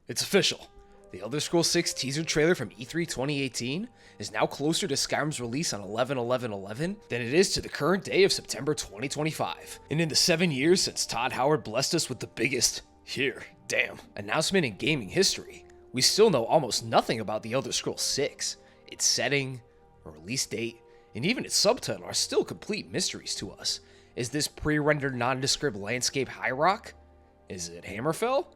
It's official. The Elder Scrolls 6 teaser trailer from E3 2018 is now closer to Skyrim's release on 11/11/11 than it is to the current day of September 2025. And in the 7 years since Todd Howard blessed us with the biggest, announcement in gaming history, we still know almost nothing about the Elder Scrolls 6. Its setting, release date, and even its subtitle are still complete mysteries to us. Is this pre-rendered nondescript landscape High Rock? Is it Hammerfell?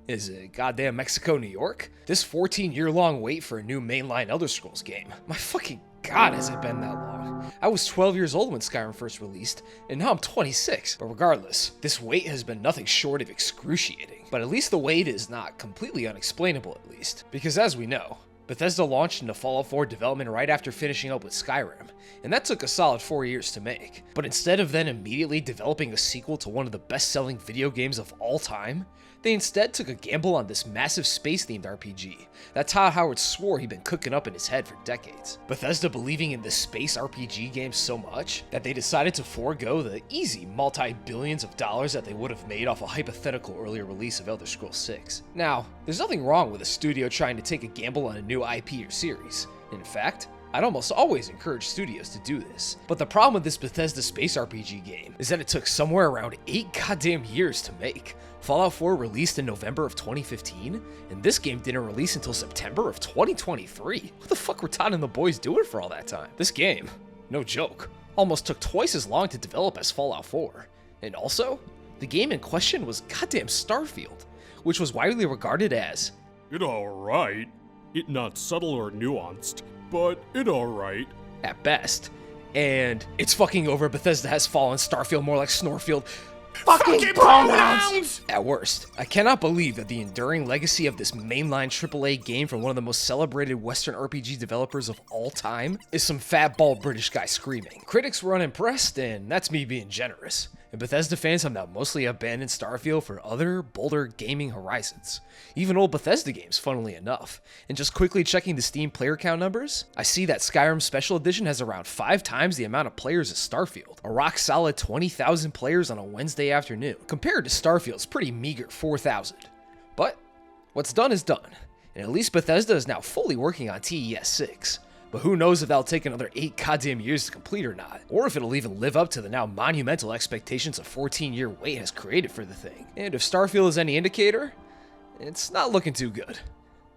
Is it goddamn Mexico, New York? This 14-year-long wait for a new mainline Elder Scrolls game. My fucking god, has it been that long? I was 12 years old when Skyrim first released, and now I'm 26. But regardless, this wait has been nothing short of excruciating. But at least the wait is not completely unexplainable, at least. Because as we know, Bethesda launched into Fallout 4 development right after finishing up with Skyrim, and that took a solid 4 years to make. But instead of then immediately developing a sequel to one of the best-selling video games of all time, they instead took a gamble on this massive space-themed RPG that Todd Howard swore he'd been cooking up in his head for decades. Bethesda believing in this space RPG game so much that they decided to forego the easy multi-billions of dollars that they would have made off a hypothetical earlier release of Elder Scrolls 6. Now, there's nothing wrong with a studio trying to take a gamble on a new IP or series. In fact, I'd almost always encourage studios to do this. But the problem with this Bethesda space RPG game is that it took somewhere around 8 goddamn years to make. Fallout 4 released in November of 2015, and this game didn't release until September of 2023. What the fuck were Todd and the boys doing for all that time? This game, no joke, almost took twice as long to develop as Fallout 4. And also, the game in question was goddamn Starfield, which was widely regarded as it alright. It not subtle or nuanced, but it alright. At best. And it's fucking over, Bethesda has fallen, Starfield more like Snorfield. Fucking pronouns! At worst, I cannot believe that the enduring legacy of this mainline AAA game from one of the most celebrated Western RPG developers of all time is some fat bald British guy screaming. Critics were unimpressed, and that's me being generous. And Bethesda fans have now mostly abandoned Starfield for other, bolder gaming horizons. Even old Bethesda games, funnily enough. And just quickly checking the Steam player count numbers, I see that Skyrim Special Edition has around 5 times the amount of players as Starfield. A rock-solid 20,000 players on a Wednesday afternoon, compared to Starfield's pretty meager 4,000. But what's done is done, and at least Bethesda is now fully working on TES 6. But who knows if that'll take another 8 goddamn years to complete or not, or if it'll even live up to the now monumental expectations a 14-year wait has created for the thing. And if Starfield is any indicator, it's not looking too good.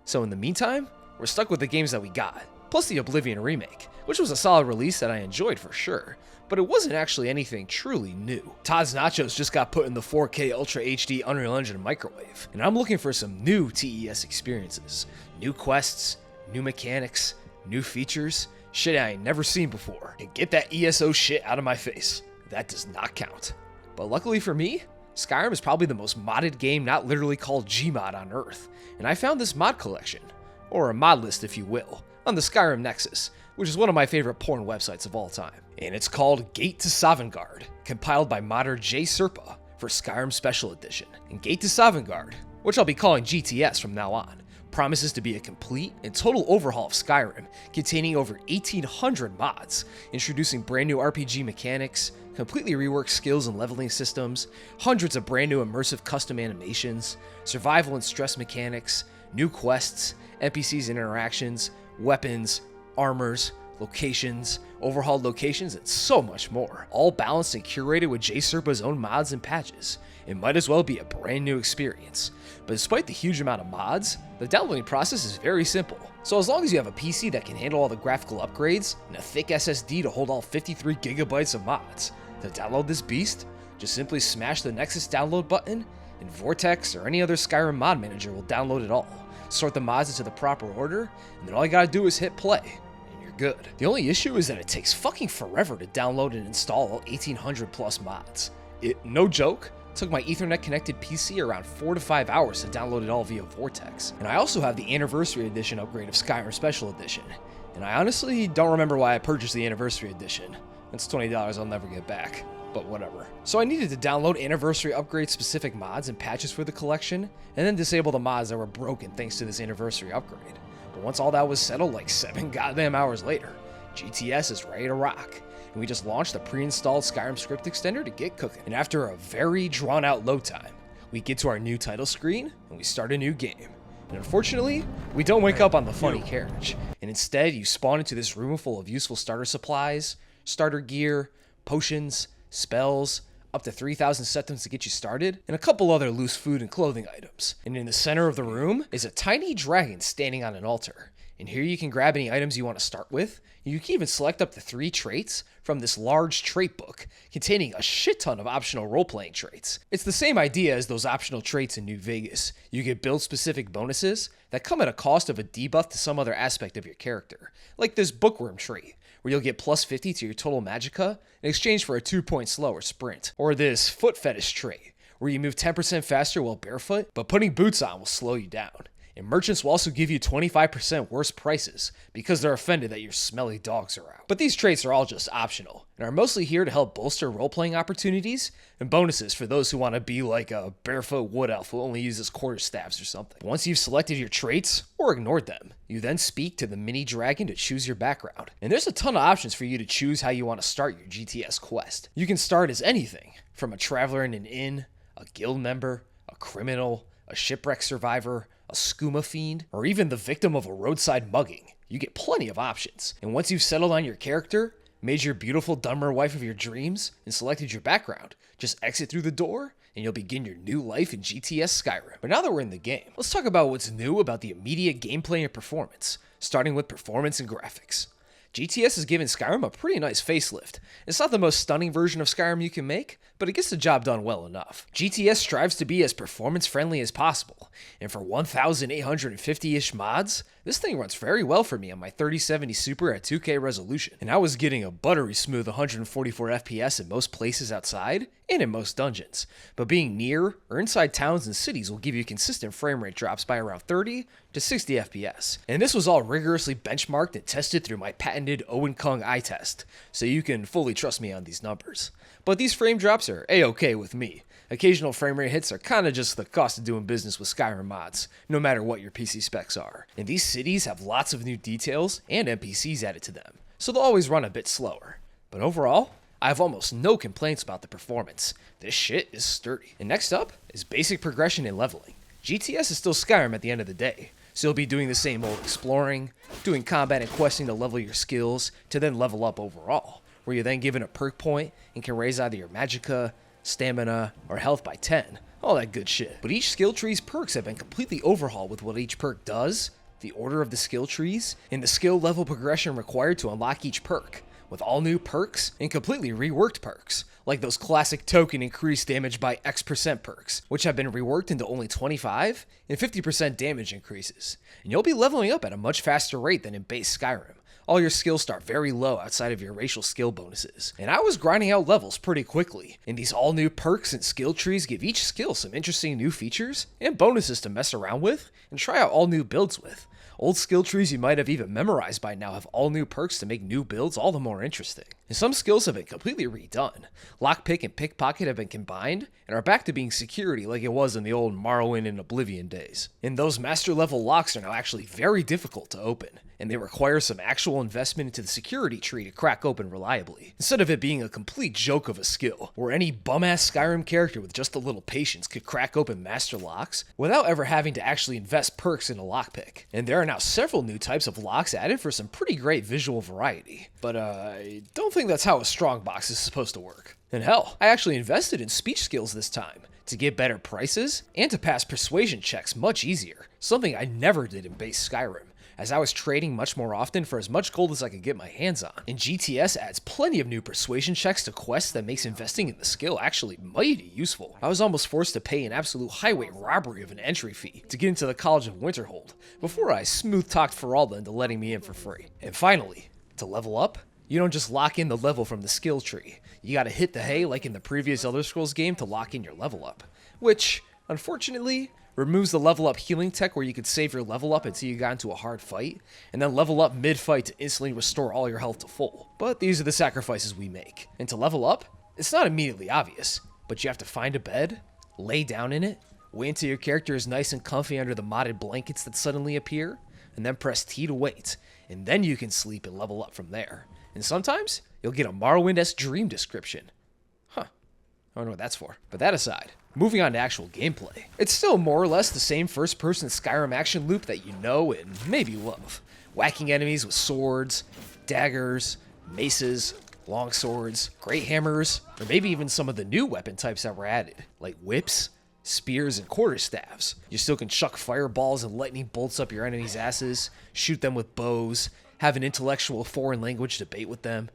So in the meantime, we're stuck with the games that we got, plus the Oblivion remake, which was a solid release that I enjoyed for sure, but it wasn't actually anything truly new. Todd's Nachos just got put in the 4K Ultra HD Unreal Engine microwave, and I'm looking for some new TES experiences, new quests, new mechanics, new features, shit I ain't never seen before, and get that ESO shit out of my face. That does not count. But luckily for me, Skyrim is probably the most modded game not literally called Gmod on Earth, and I found this mod collection, or a mod list if you will, on the Skyrim Nexus, which is one of my favorite porn websites of all time. And it's called Gate to Sovngarde, compiled by modder J Serpa for Skyrim Special Edition. And Gate to Sovngarde, which I'll be calling GTS from now on, promises to be a complete and total overhaul of Skyrim, containing over 1,800 mods, introducing brand new RPG mechanics, completely reworked skills and leveling systems, hundreds of brand new immersive custom animations, survival and stress mechanics, new quests, NPCs interactions, weapons, armors, locations, overhauled locations, and so much more, all balanced and curated with J Serpa's own mods and patches. It might as well be a brand new experience. But despite the huge amount of mods, the downloading process is very simple. So as long as you have a PC that can handle all the graphical upgrades, and a thick SSD to hold all 53 gigabytes of mods, to download this beast, just simply smash the Nexus download button, and Vortex or any other Skyrim mod manager will download it all, sort the mods into the proper order, and then all you gotta do is hit play, and you're good. The only issue is that it takes fucking forever to download and install all 1,800 plus mods. No joke, took my Ethernet connected PC around 4 to 5 hours to download it all via Vortex. And I also have the Anniversary Edition upgrade of Skyrim Special Edition, and I honestly don't remember why I purchased the Anniversary Edition. It's $20 I'll never get back, but whatever. So I needed to download Anniversary upgrade specific mods and patches for the collection, and then disable the mods that were broken thanks to this Anniversary upgrade. But once all that was settled, like 7 goddamn hours later, GTS is ready to rock. And we just launched the pre-installed Skyrim script extender to get cooking. And after a very drawn-out load time, we get to our new title screen and we start a new game. And unfortunately, we don't wake up on the funny carriage, and instead you spawn into this room full of useful starter supplies, starter gear, potions, spells, up to 3,000 septims to get you started, and a couple other loose food and clothing items. And in the center of the room is a tiny dragon standing on an altar. And here you can grab any items you want to start with. You can even select up to 3 traits from this large trait book containing a shit ton of optional role-playing traits. It's the same idea as those optional traits in New Vegas. You get build-specific bonuses that come at a cost of a debuff to some other aspect of your character, like this bookworm trait, where you'll get plus 50 to your total magicka in exchange for a 2-point slower sprint. Or this foot fetish trait, where you move 10% faster while barefoot, but putting boots on will slow you down. And merchants will also give you 25% worse prices because they're offended that your smelly dogs are out. But these traits are all just optional and are mostly here to help bolster role-playing opportunities and bonuses for those who want to be like a barefoot wood elf who only uses quarterstaffs or something. Once you've selected your traits or ignored them, you then speak to the mini dragon to choose your background. And there's a ton of options for you to choose how you want to start your GTS quest. You can start as anything from a traveler in an inn, a guild member, a criminal, a shipwreck survivor, a skooma fiend, or even the victim of a roadside mugging. You get plenty of options. And once you've settled on your character, made your beautiful dumber wife of your dreams, and selected your background, just exit through the door, and you'll begin your new life in GTS Skyrim. But now that we're in the game, let's talk about what's new about the immediate gameplay and performance, starting with performance and graphics. GTS has given Skyrim a pretty nice facelift. It's not the most stunning version of Skyrim you can make, but it gets the job done well enough. GTS strives to be as performance-friendly as possible, and for 1,850-ish mods, this thing runs very well for me on my 3070 Super at 2K resolution, and I was getting a buttery smooth 144 FPS in most places outside, and in most dungeons, but being near or inside towns and cities will give you consistent frame rate drops by around 30 to 60 FPS. And this was all rigorously benchmarked and tested through my patented Owen Kung eye test, so you can fully trust me on these numbers. But these frame drops are a-okay with me. Occasional frame rate hits are kinda just the cost of doing business with Skyrim mods, no matter what your PC specs are. And these cities have lots of new details and NPCs added to them, so they'll always run a bit slower. But overall, I have almost no complaints about the performance. This shit is sturdy. And next up is basic progression and leveling. GTS is still Skyrim at the end of the day, so you'll be doing the same old exploring, doing combat and questing to level your skills, to then level up overall, where you're then given a perk point and can raise either your magicka, stamina, or health by 10. All that good shit. But each skill tree's perks have been completely overhauled with what each perk does, the order of the skill trees, and the skill level progression required to unlock each perk, with all new perks and completely reworked perks, like those classic token increase damage by X% perks, which have been reworked into only 25 and 50% damage increases. And you'll be leveling up at a much faster rate than in base Skyrim. All your skills start very low outside of your racial skill bonuses. And I was grinding out levels pretty quickly, and these all new perks and skill trees give each skill some interesting new features and bonuses to mess around with and try out all new builds with. Old skill trees you might have even memorized by now have all new perks to make new builds all the more interesting. And some skills have been completely redone. Lockpick and pickpocket have been combined and are back to being security like it was in the old Morrowind and Oblivion days. And those master level locks are now actually very difficult to open, and they require some actual investment into the security tree to crack open reliably, instead of it being a complete joke of a skill, where any bum-ass Skyrim character with just a little patience could crack open master locks without ever having to actually invest perks in a lockpick. And there are now several new types of locks added for some pretty great visual variety, but I don't think that's how a strongbox is supposed to work. And hell, I actually invested in speech skills this time, to get better prices, and to pass persuasion checks much easier, something I never did in base Skyrim, as I was trading much more often for as much gold as I could get my hands on. And GTS adds plenty of new persuasion checks to quests that makes investing in the skill actually mighty useful. I was almost forced to pay an absolute highway robbery of an entry fee to get into the College of Winterhold, before I smooth-talked Feralda into letting me in for free. And finally, to level up, you don't just lock in the level from the skill tree. You gotta hit the hay like in the previous Elder Scrolls game to lock in your level up, which, unfortunately, removes the level up healing tech where you could save your level up until you got into a hard fight, and then level up mid-fight to instantly restore all your health to full. But these are the sacrifices we make. And to level up, it's not immediately obvious, but you have to find a bed, lay down in it, wait until your character is nice and comfy under the modded blankets that suddenly appear, and then press T to wait, and then you can sleep and level up from there. And sometimes, you'll get a Morrowind-esque dream description. Huh. I wonder what that's for. But that aside, Moving on to actual gameplay. It's still more or less the same first-person Skyrim action loop that you know and maybe love. Whacking enemies with swords, daggers, maces, long swords, great hammers, or maybe even some of the new weapon types that were added, like whips, spears, and quarterstaffs. You still can chuck fireballs and lightning bolts up your enemies' asses, shoot them with bows, have an intellectual foreign language debate with them.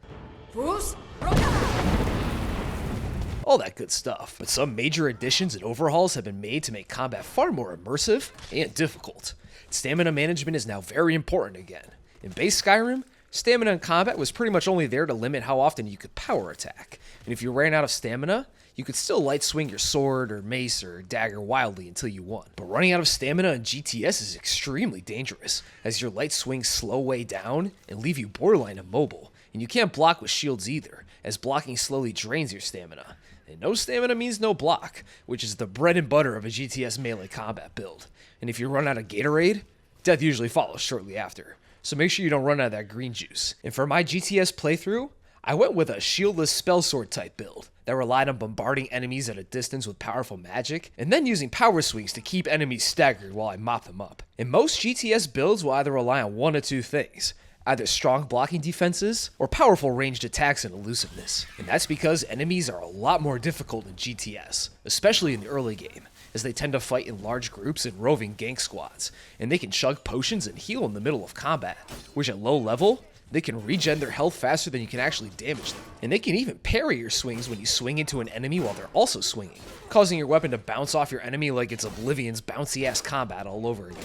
All that good stuff, but some major additions and overhauls have been made to make combat far more immersive and difficult. Stamina management is now very important again. In base Skyrim, stamina in combat was pretty much only there to limit how often you could power attack, and if you ran out of stamina, you could still light swing your sword or mace or dagger wildly until you won. But running out of stamina in GTS is extremely dangerous, as your light swings slow way down and leave you borderline immobile, and you can't block with shields either, as blocking slowly drains your stamina. And no stamina means no block, which is the bread and butter of a GTS melee combat build. And if you run out of Gatorade, death usually follows shortly after. So make sure you don't run out of that green juice. And for my GTS playthrough, I went with a shieldless spell sword type build that relied on bombarding enemies at a distance with powerful magic, and then using power swings to keep enemies staggered while I mop them up. And most GTS builds will either rely on one of two things: either strong blocking defenses or powerful ranged attacks and elusiveness. And that's because enemies are a lot more difficult in GTS, especially in the early game, as they tend to fight in large groups and roving gank squads, and they can chug potions and heal in the middle of combat, which at low level, they can regen their health faster than you can actually damage them. And they can even parry your swings when you swing into an enemy while they're also swinging, causing your weapon to bounce off your enemy like it's Oblivion's bouncy-ass combat all over again.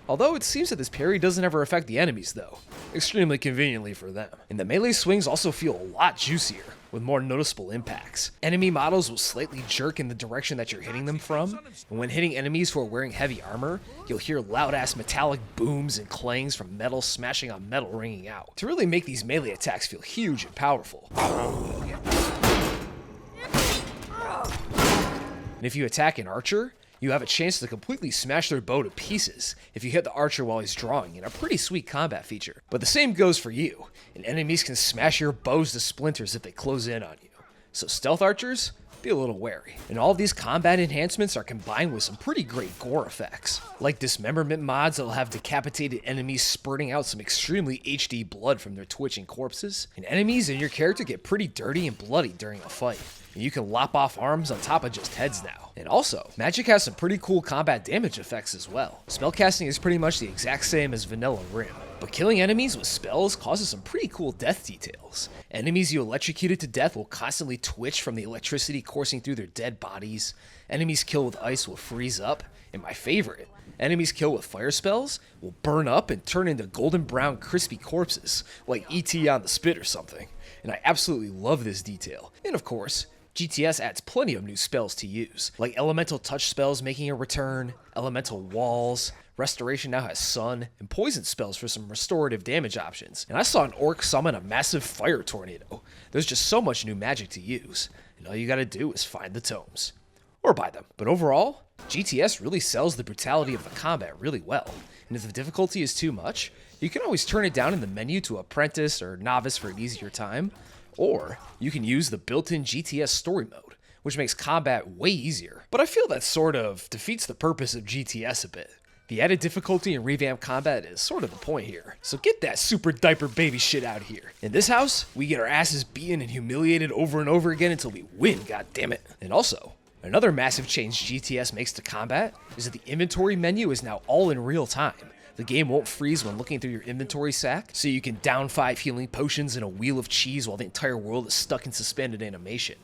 Although it seems that this parry doesn't ever affect the enemies though, extremely conveniently for them. And the melee swings also feel a lot juicier, with more noticeable impacts. Enemy models will slightly jerk in the direction that you're hitting them from, and when hitting enemies who are wearing heavy armor, you'll hear loud-ass metallic booms and clangs from metal smashing on metal ringing out, to really make these melee attacks feel huge and powerful. And if you attack an archer, you have a chance to completely smash their bow to pieces if you hit the archer while he's drawing, in a pretty sweet combat feature. But the same goes for you, and enemies can smash your bows to splinters if they close in on you. So stealth archers, be a little wary. And all of these combat enhancements are combined with some pretty great gore effects, like dismemberment mods that'll have decapitated enemies spurting out some extremely HD blood from their twitching corpses, and enemies and your character get pretty dirty and bloody during a fight. And you can lop off arms on top of just heads now. And also, magic has some pretty cool combat damage effects as well. Spellcasting is pretty much the exact same as vanilla Rim, but killing enemies with spells causes some pretty cool death details. Enemies you electrocuted to death will constantly twitch from the electricity coursing through their dead bodies. Enemies killed with ice will freeze up, and my favorite, enemies killed with fire spells will burn up and turn into golden brown crispy corpses, like E.T. on the spit or something. And I absolutely love this detail. And of course, GTS adds plenty of new spells to use, like elemental touch spells making a return, elemental walls, restoration now has sun, and poison spells for some restorative damage options. And I saw an orc summon a massive fire tornado. There's just so much new magic to use, and all you gotta do is find the tomes. Or buy them. But overall, GTS really sells the brutality of the combat really well, and if the difficulty is too much, you can always turn it down in the menu to apprentice or novice for an easier time, or you can use the built-in GTS story mode, which makes combat way easier. But I feel that sort of defeats the purpose of GTS a bit. The added difficulty in revamped combat is sort of the point here, so get that super diaper baby shit out here. In this house, we get our asses beaten and humiliated over and over again until we win, goddammit. And also, another massive change GTS makes to combat is that the inventory menu is now all in real time. The game won't freeze when looking through your inventory sack, so you can down 5 healing potions in a wheel of cheese while the entire world is stuck in suspended animation.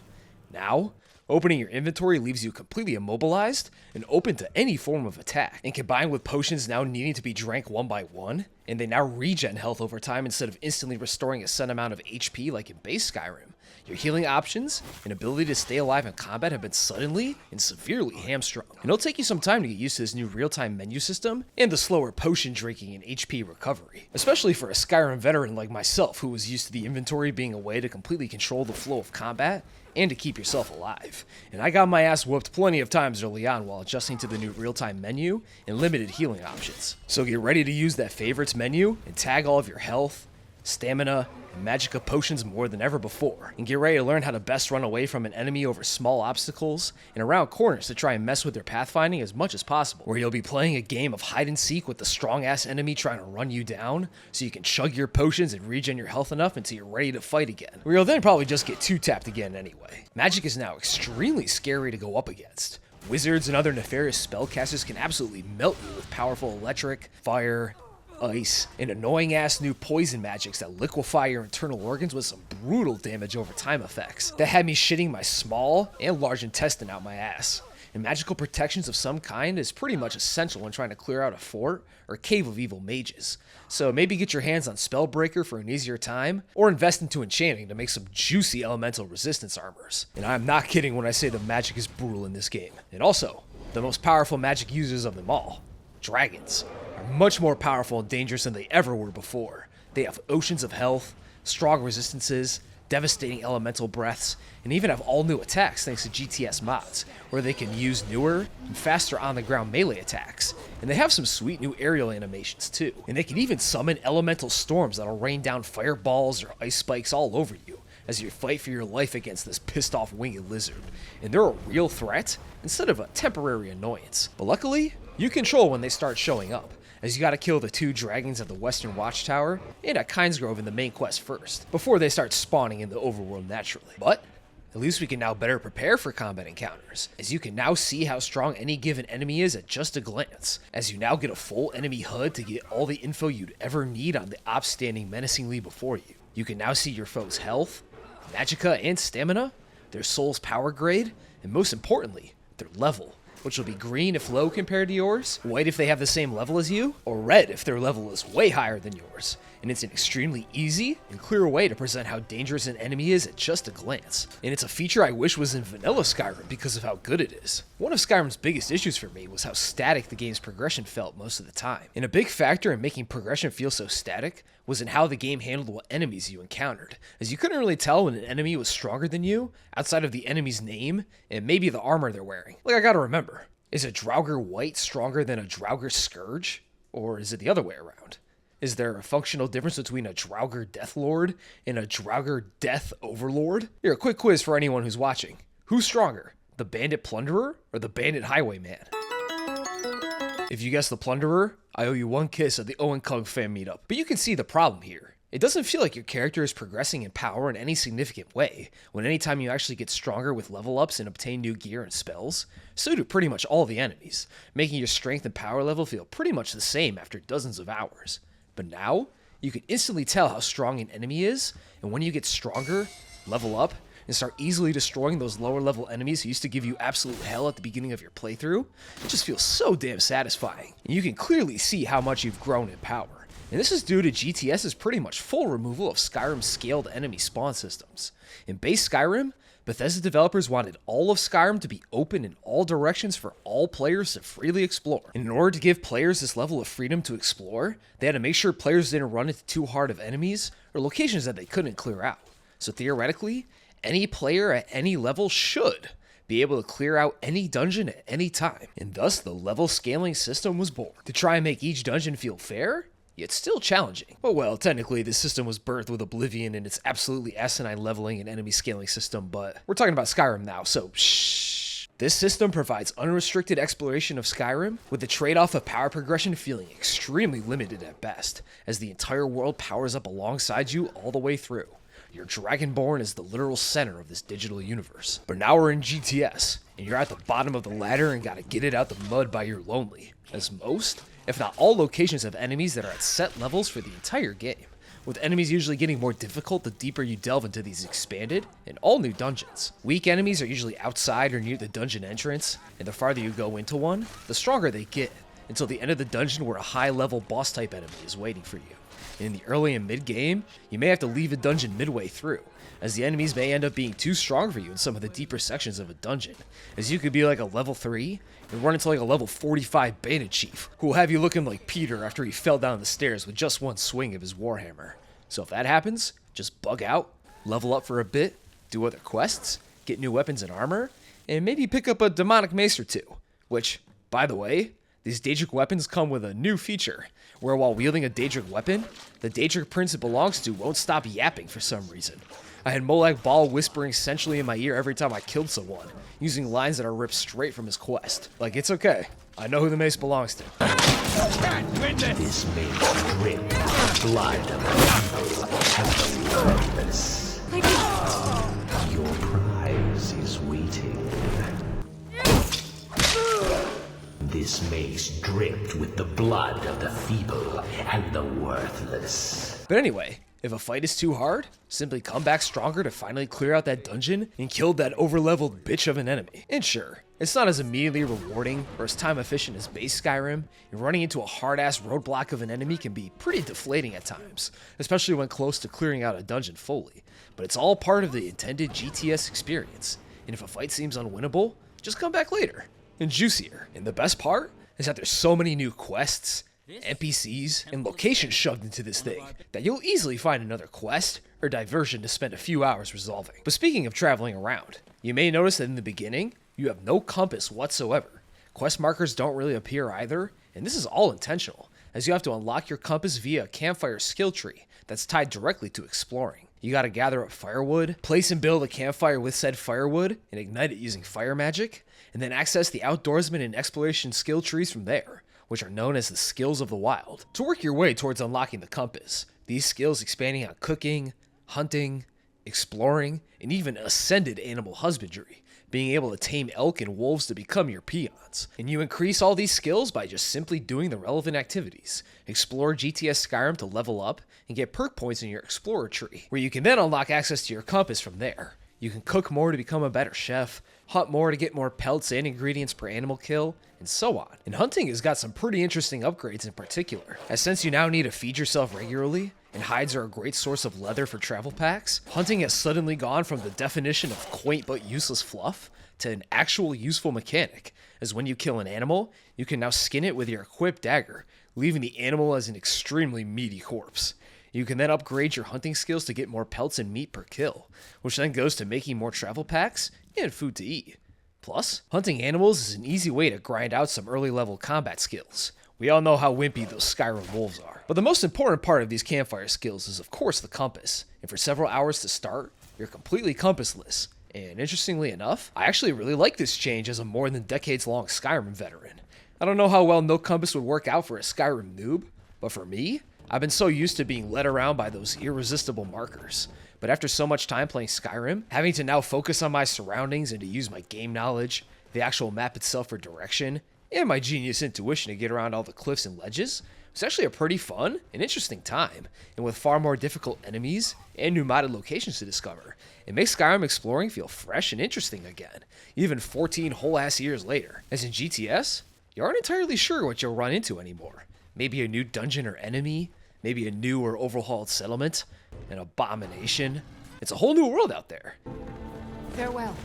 Now, opening your inventory leaves you completely immobilized and open to any form of attack, and combined with potions now needing to be drank one by one, and they now regen health over time instead of instantly restoring a set amount of HP like in base Skyrim. Your healing options and ability to stay alive in combat have been suddenly and severely hamstrung. And it'll take you some time to get used to this new real-time menu system and the slower potion drinking and HP recovery. Especially for a Skyrim veteran like myself who was used to the inventory being a way to completely control the flow of combat and to keep yourself alive. And I got my ass whooped plenty of times early on while adjusting to the new real-time menu and limited healing options. So get ready to use that favorites menu and tag all of your health, stamina, and magicka potions more than ever before, and get ready to learn how to best run away from an enemy over small obstacles and around corners to try and mess with their pathfinding as much as possible, where you'll be playing a game of hide and seek with the strong ass enemy trying to run you down so you can chug your potions and regen your health enough until you're ready to fight again, where you'll then probably just get 2-tapped again anyway. Magic is now extremely scary to go up against. Wizards and other nefarious spellcasters can absolutely melt you with powerful electric, fire, ice, and annoying-ass new poison magics that liquefy your internal organs with some brutal damage over time effects that had me shitting my small and large intestine out my ass. And magical protections of some kind is pretty much essential when trying to clear out a fort or cave of evil mages. So maybe get your hands on Spellbreaker for an easier time, or invest into enchanting to make some juicy elemental resistance armors. And I'm not kidding when I say the magic is brutal in this game. And also, the most powerful magic users of them all, dragons, are much more powerful and dangerous than they ever were before. They have oceans of health, strong resistances, devastating elemental breaths, and even have all new attacks thanks to GTS mods, where they can use newer and faster on-the-ground melee attacks. And they have some sweet new aerial animations too. And they can even summon elemental storms that'll rain down fireballs or ice spikes all over you as you fight for your life against this pissed off winged lizard. And they're a real threat instead of a temporary annoyance. But luckily, you control when they start showing up, as you gotta kill the 2 dragons at the Western Watchtower and at Kynesgrove in the main quest first, before they start spawning in the overworld naturally. But at least we can now better prepare for combat encounters, as you can now see how strong any given enemy is at just a glance, as you now get a full enemy HUD to get all the info you'd ever need on the ops standing menacingly before you. You can now see your foe's health, magicka and stamina, their soul's power grade, and most importantly, their level, which will be green if low compared to yours, white if they have the same level as you, or red if their level is way higher than yours. And it's an extremely easy and clear way to present how dangerous an enemy is at just a glance. And it's a feature I wish was in vanilla Skyrim because of how good it is. One of Skyrim's biggest issues for me was how static the game's progression felt most of the time. And a big factor in making progression feel so static was in how the game handled what enemies you encountered, as you couldn't really tell when an enemy was stronger than you outside of the enemy's name and maybe the armor they're wearing. Like, I gotta remember, is a Draugr White stronger than a Draugr Scourge? Or is it the other way around? Is there a functional difference between a Draugr Deathlord and a Draugr Death Overlord? Here, a quick quiz for anyone who's watching. Who's stronger, the Bandit Plunderer or the Bandit Highwayman? If you guess the Plunderer, I owe you one kiss at the Owen Kung fan meetup. But you can see the problem here. It doesn't feel like your character is progressing in power in any significant way, when anytime you actually get stronger with level ups and obtain new gear and spells, so do pretty much all the enemies, making your strength and power level feel pretty much the same after dozens of hours. But now, you can instantly tell how strong an enemy is, and when you get stronger, level up, and start easily destroying those lower level enemies who used to give you absolute hell at the beginning of your playthrough, it just feels so damn satisfying. And you can clearly see how much you've grown in power. And this is due to GTS's pretty much full removal of Skyrim's scaled enemy spawn systems. In base Skyrim, Bethesda developers wanted all of Skyrim to be open in all directions for all players to freely explore. And in order to give players this level of freedom to explore, they had to make sure players didn't run into too hard of enemies or locations that they couldn't clear out. So theoretically, any player at any level should be able to clear out any dungeon at any time. And thus the level scaling system was born, to try and make each dungeon feel fair, yet still challenging. But well, technically this system was birthed with Oblivion and its absolutely asinine leveling and enemy scaling system, but we're talking about Skyrim now, so shh. This system provides unrestricted exploration of Skyrim, with the trade-off of power progression feeling extremely limited at best, as the entire world powers up alongside you all the way through. Your Dragonborn is the literal center of this digital universe. But now we're in GTS, and you're at the bottom of the ladder and gotta get it out the mud by your lonely, as most, if not all, locations have enemies that are at set levels for the entire game, with enemies usually getting more difficult the deeper you delve into these expanded and all new dungeons. Weak enemies are usually outside or near the dungeon entrance, and the farther you go into one, the stronger they get, until the end of the dungeon where a high-level boss-type enemy is waiting for you. And in the early and mid-game, you may have to leave a dungeon midway through, as the enemies may end up being too strong for you in some of the deeper sections of a dungeon, as you could be like a level 3 and run into like a level 45 bandit chief, who will have you looking like Peter after he fell down the stairs with just one swing of his warhammer. So if that happens, just bug out, level up for a bit, do other quests, get new weapons and armor, and maybe pick up a demonic mace or two, which, by the way, These Daedric weapons come with a new feature, where while wielding a Daedric weapon, the Daedric prince it belongs to won't stop yapping for some reason. I had Molech Ball whispering essentially in my ear every time I killed someone, using lines that are ripped straight from his quest. Like, it's okay. I know who the mace belongs to. This mace drip blood of the purpose. Your prize is waiting. This mace dripped with the blood of the feeble and the worthless. But anyway, if a fight is too hard, simply come back stronger to finally clear out that dungeon and kill that overleveled bitch of an enemy. And sure, it's not as immediately rewarding or as time efficient as base Skyrim, and running into a hard-ass roadblock of an enemy can be pretty deflating at times, especially when close to clearing out a dungeon fully. But it's all part of the intended GTS experience, and if a fight seems unwinnable, just come back later. And juicier. And the best part is that there's so many new quests, NPCs, and locations shoved into this thing that you'll easily find another quest or diversion to spend a few hours resolving. But speaking of traveling around, you may notice that in the beginning, you have no compass whatsoever. Quest markers don't really appear either, and this is all intentional, as you have to unlock your compass via a campfire skill tree that's tied directly to exploring. You gotta gather up firewood, place and build a campfire with said firewood, and ignite it using fire magic, and then access the outdoorsman and exploration skill trees from there, which are known as the skills of the wild, to work your way towards unlocking the compass. These skills expanding on cooking, hunting, exploring, and even ascended animal husbandry, being able to tame elk and wolves to become your peons. And you increase all these skills by just simply doing the relevant activities. Explore GTS Skyrim to level up and get perk points in your explorer tree, where you can then unlock access to your compass from there. You can cook more to become a better chef, hunt more to get more pelts and ingredients per animal kill, and so on. And hunting has got some pretty interesting upgrades in particular, as since you now need to feed yourself regularly, and hides are a great source of leather for travel packs, hunting has suddenly gone from the definition of quaint but useless fluff to an actual useful mechanic, as when you kill an animal, you can now skin it with your equipped dagger, leaving the animal as an extremely meaty corpse. You can then upgrade your hunting skills to get more pelts and meat per kill, which then goes to making more travel packs and food to eat. Plus, hunting animals is an easy way to grind out some early level combat skills. We all know how wimpy those Skyrim wolves are. But the most important part of these campfire skills is of course the compass, and for several hours to start, you're completely compassless. And interestingly enough, I actually really like this change as a more than decades-long Skyrim veteran. I don't know how well no compass would work out for a Skyrim noob, but for me, I've been so used to being led around by those irresistible markers. But after so much time playing Skyrim, having to now focus on my surroundings and to use my game knowledge, the actual map itself for direction, and my genius intuition to get around all the cliffs and ledges, was actually a pretty fun and interesting time, and with far more difficult enemies and new modded locations to discover. It makes Skyrim exploring feel fresh and interesting again, even 14 whole ass years later. As in GTS, you aren't entirely sure what you'll run into anymore. Maybe a new dungeon or enemy, maybe a new or overhauled settlement, an abomination. It's a whole new world out there. Farewell.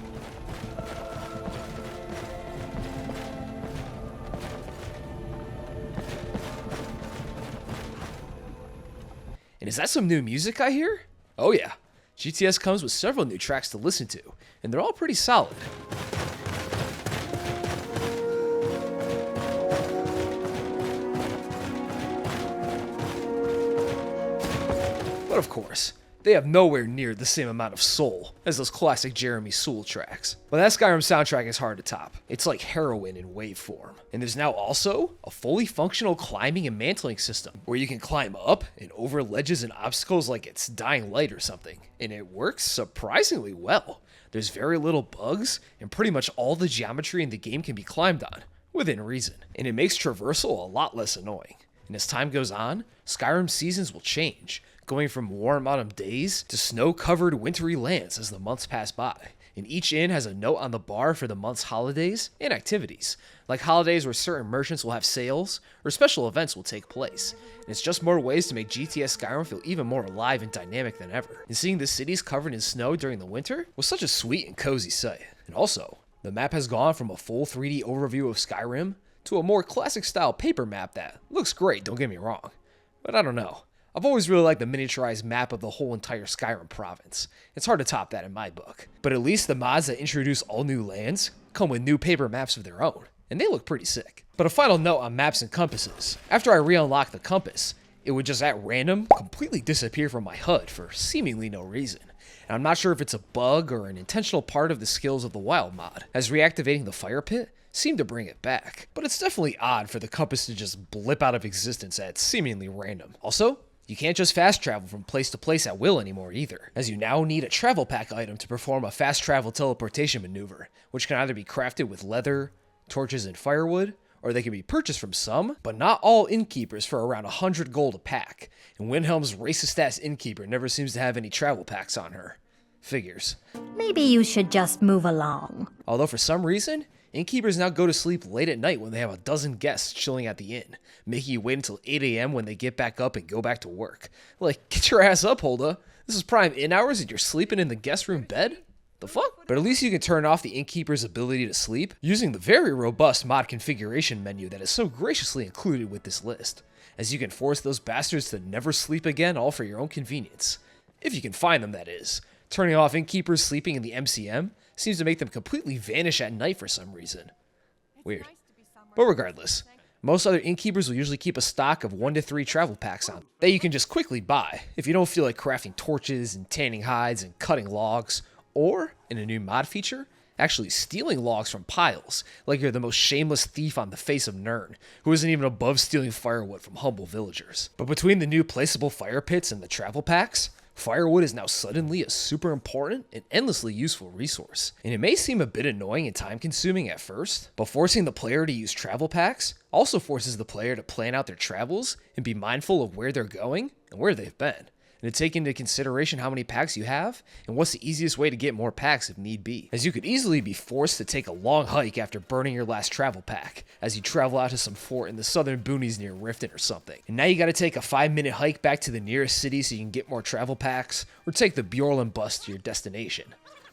And is that some new music I hear? Oh yeah, GTS comes with several new tracks to listen to, and they're all pretty solid. But of course, they have nowhere near the same amount of soul as those classic Jeremy Soule tracks. But that Skyrim soundtrack is hard to top. It's like heroin in wave form. And there's now also a fully functional climbing and mantling system where you can climb up and over ledges and obstacles like it's Dying Light or something. And it works surprisingly well. There's very little bugs, and pretty much all the geometry in the game can be climbed on, within reason. And it makes traversal a lot less annoying. And as time goes on, Skyrim seasons will change, going from warm autumn days to snow-covered wintry lands as the months pass by. And each inn has a note on the bar for the month's holidays and activities, like holidays where certain merchants will have sales or special events will take place. And it's just more ways to make GTS Skyrim feel even more alive and dynamic than ever. And seeing the cities covered in snow during the winter was such a sweet and cozy sight. And also, the map has gone from a full 3D overview of Skyrim to a more classic style paper map that looks great, don't get me wrong. But I don't know. I've always really liked the miniaturized map of the whole entire Skyrim province. It's hard to top that in my book. But at least the mods that introduce all new lands come with new paper maps of their own, and they look pretty sick. But a final note on maps and compasses. After I re-unlocked the compass, it would just at random completely disappear from my HUD for seemingly no reason. And I'm not sure if it's a bug or an intentional part of the skills of the wild mod, as reactivating the fire pit seemed to bring it back. But it's definitely odd for the compass to just blip out of existence at seemingly random. Also, you can't just fast travel from place to place at will anymore either, as you now need a travel pack item to perform a fast travel teleportation maneuver, which can either be crafted with leather, torches, and firewood, or they can be purchased from some, but not all innkeepers for around 100 gold a pack, and Windhelm's racist-ass innkeeper never seems to have any travel packs on her. Figures. Maybe you should just move along. Although for some reason, innkeepers now go to sleep late at night when they have a dozen guests chilling at the inn, making you wait until 8 AM when they get back up and go back to work. Like, get your ass up, Hulda. This is prime inn hours and you're sleeping in the guest room bed? The fuck? But at least you can turn off the innkeeper's ability to sleep using the very robust mod configuration menu that is so graciously included with this list, as you can force those bastards to never sleep again, all for your own convenience. If you can find them, that is. Turning off innkeepers sleeping in the MCM seems to make them completely vanish at night for some reason. Weird. But regardless, most other innkeepers will usually keep a stock of 1 to 3 travel packs on that you can just quickly buy if you don't feel like crafting torches and tanning hides and cutting logs, or, in a new mod feature, actually stealing logs from piles, like you're the most shameless thief on the face of Nirn, who isn't even above stealing firewood from humble villagers. But between the new placeable fire pits and the travel packs, firewood is now suddenly a super important and endlessly useful resource. And it may seem a bit annoying and time consuming at first, but forcing the player to use travel packs also forces the player to plan out their travels and be mindful of where they're going and where they've been, and to take into consideration how many packs you have, and what's the easiest way to get more packs if need be. As you could easily be forced to take a long hike after burning your last travel pack, as you travel out to some fort in the southern boonies near Riften or something. And now you gotta take a 5-minute hike back to the nearest city so you can get more travel packs, or take the Bjorlund bus to your destination.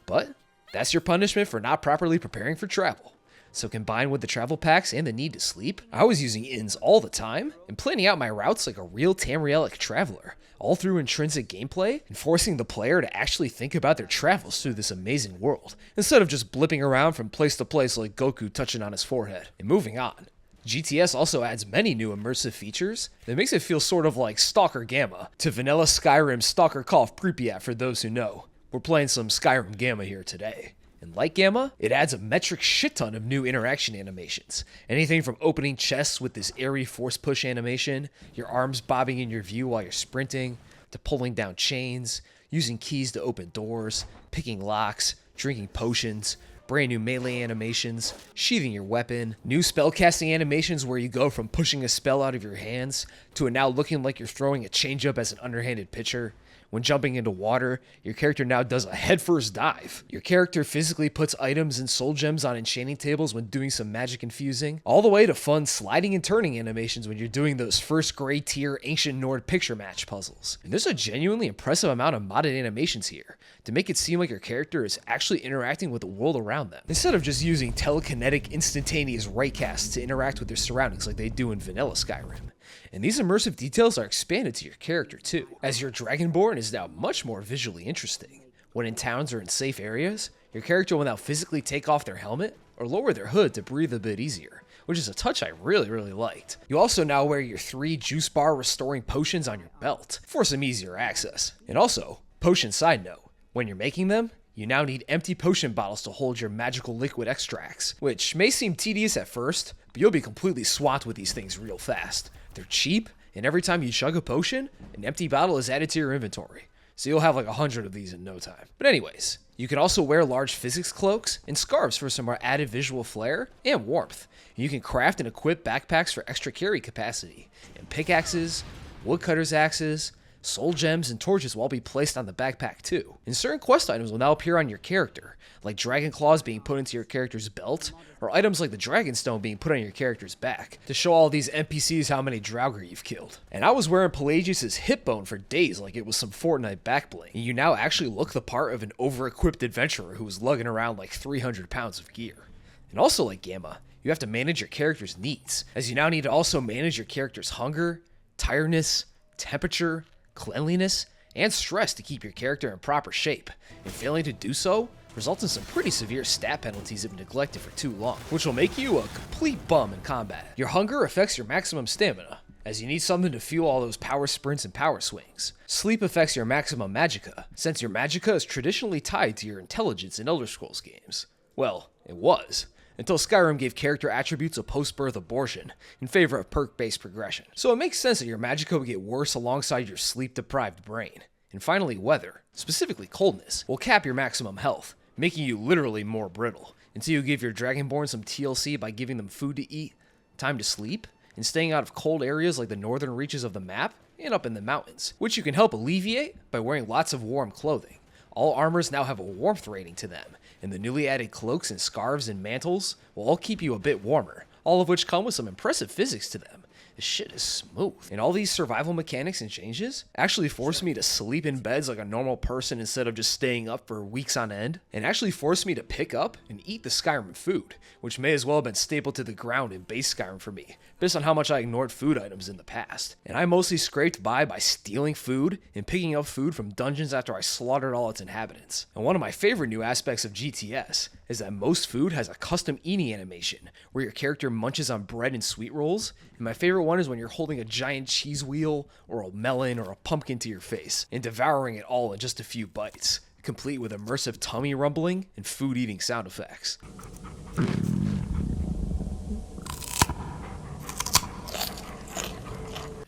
But that's your punishment for not properly preparing for travel. So combined with the travel packs and the need to sleep, I was using inns all the time and planning out my routes like a real Tamrielic traveler, all through intrinsic gameplay and forcing the player to actually think about their travels through this amazing world, instead of just blipping around from place to place like Goku touching on his forehead. And moving on, GTS also adds many new immersive features that makes it feel sort of like Stalker Gamma to vanilla Skyrim Stalker Call of Pripyat for those who know. We're playing some Skyrim Gamma here today. And like Gamma, it adds a metric shit ton of new interaction animations. Anything from opening chests with this airy force push animation, your arms bobbing in your view while you're sprinting, to pulling down chains, using keys to open doors, picking locks, drinking potions, brand new melee animations, sheathing your weapon, new spellcasting animations where you go from pushing a spell out of your hands to it now looking like you're throwing a changeup as an underhanded pitcher. When jumping into water, your character now does a headfirst dive. Your character physically puts items and soul gems on enchanting tables when doing some magic infusing, all the way to fun sliding and turning animations when you're doing those first grade tier ancient Nord picture match puzzles. And there's a genuinely impressive amount of modded animations here to make it seem like your character is actually interacting with the world around them, instead of just using telekinetic instantaneous writecasts to interact with their surroundings like they do in vanilla Skyrim. And these immersive details are expanded to your character too, as your Dragonborn is now much more visually interesting. When in towns or in safe areas, your character will now physically take off their helmet or lower their hood to breathe a bit easier, which is a touch I really liked. You also now wear your 3 juice bar restoring potions on your belt for some easier access. And also, potion side note, when you're making them, you now need empty potion bottles to hold your magical liquid extracts, which may seem tedious at first, but you'll be completely swamped with these things real fast. They're cheap, and every time you chug a potion, an empty bottle is added to your inventory, so you'll have like 100 of these in no time. But anyways, you can also wear large physics cloaks and scarves for some more added visual flair and warmth. You can craft and equip backpacks for extra carry capacity, and pickaxes, woodcutter's axes, soul gems, and torches will all be placed on the backpack too. And certain quest items will now appear on your character, like dragon claws being put into your character's belt, or items like the dragonstone being put on your character's back, to show all these NPCs how many Draugr you've killed. And I was wearing Pelagius' hip bone for days like it was some Fortnite backbling, and you now actually look the part of an over-equipped adventurer who was lugging around like 300 pounds of gear. And also like Gamma, you have to manage your character's needs, as you now need to also manage your character's hunger, tiredness, temperature, cleanliness, and stress to keep your character in proper shape, and failing to do so results in some pretty severe stat penalties if neglected for too long, which will make you a complete bum in combat. Your hunger affects your maximum stamina, as you need something to fuel all those power sprints and power swings. Sleep affects your maximum magicka, since your magicka is traditionally tied to your intelligence in Elder Scrolls games. Well, it was, until Skyrim gave character attributes a post-birth abortion in favor of perk-based progression. So it makes sense that your magicka would get worse alongside your sleep-deprived brain. And finally, weather, specifically coldness, will cap your maximum health, making you literally more brittle, until you give your Dragonborn some TLC by giving them food to eat, time to sleep, and staying out of cold areas like the northern reaches of the map and up in the mountains, which you can help alleviate by wearing lots of warm clothing. All armors now have a warmth rating to them, and the newly added cloaks and scarves and mantles will all keep you a bit warmer, all of which come with some impressive physics to them. This shit is smooth. And all these survival mechanics and changes actually force me to sleep in beds like a normal person instead of just staying up for weeks on end, and actually force me to pick up and eat the Skyrim food, which may as well have been stapled to the ground in base Skyrim for me, based on how much I ignored food items in the past. And I mostly scraped by stealing food and picking up food from dungeons after I slaughtered all its inhabitants. And one of my favorite new aspects of GTS is that most food has a custom eating animation, where your character munches on bread and sweet rolls, and my favorite one is when you're holding a giant cheese wheel, or a melon, or a pumpkin to your face, and devouring it all in just a few bites, complete with immersive tummy rumbling and food eating sound effects.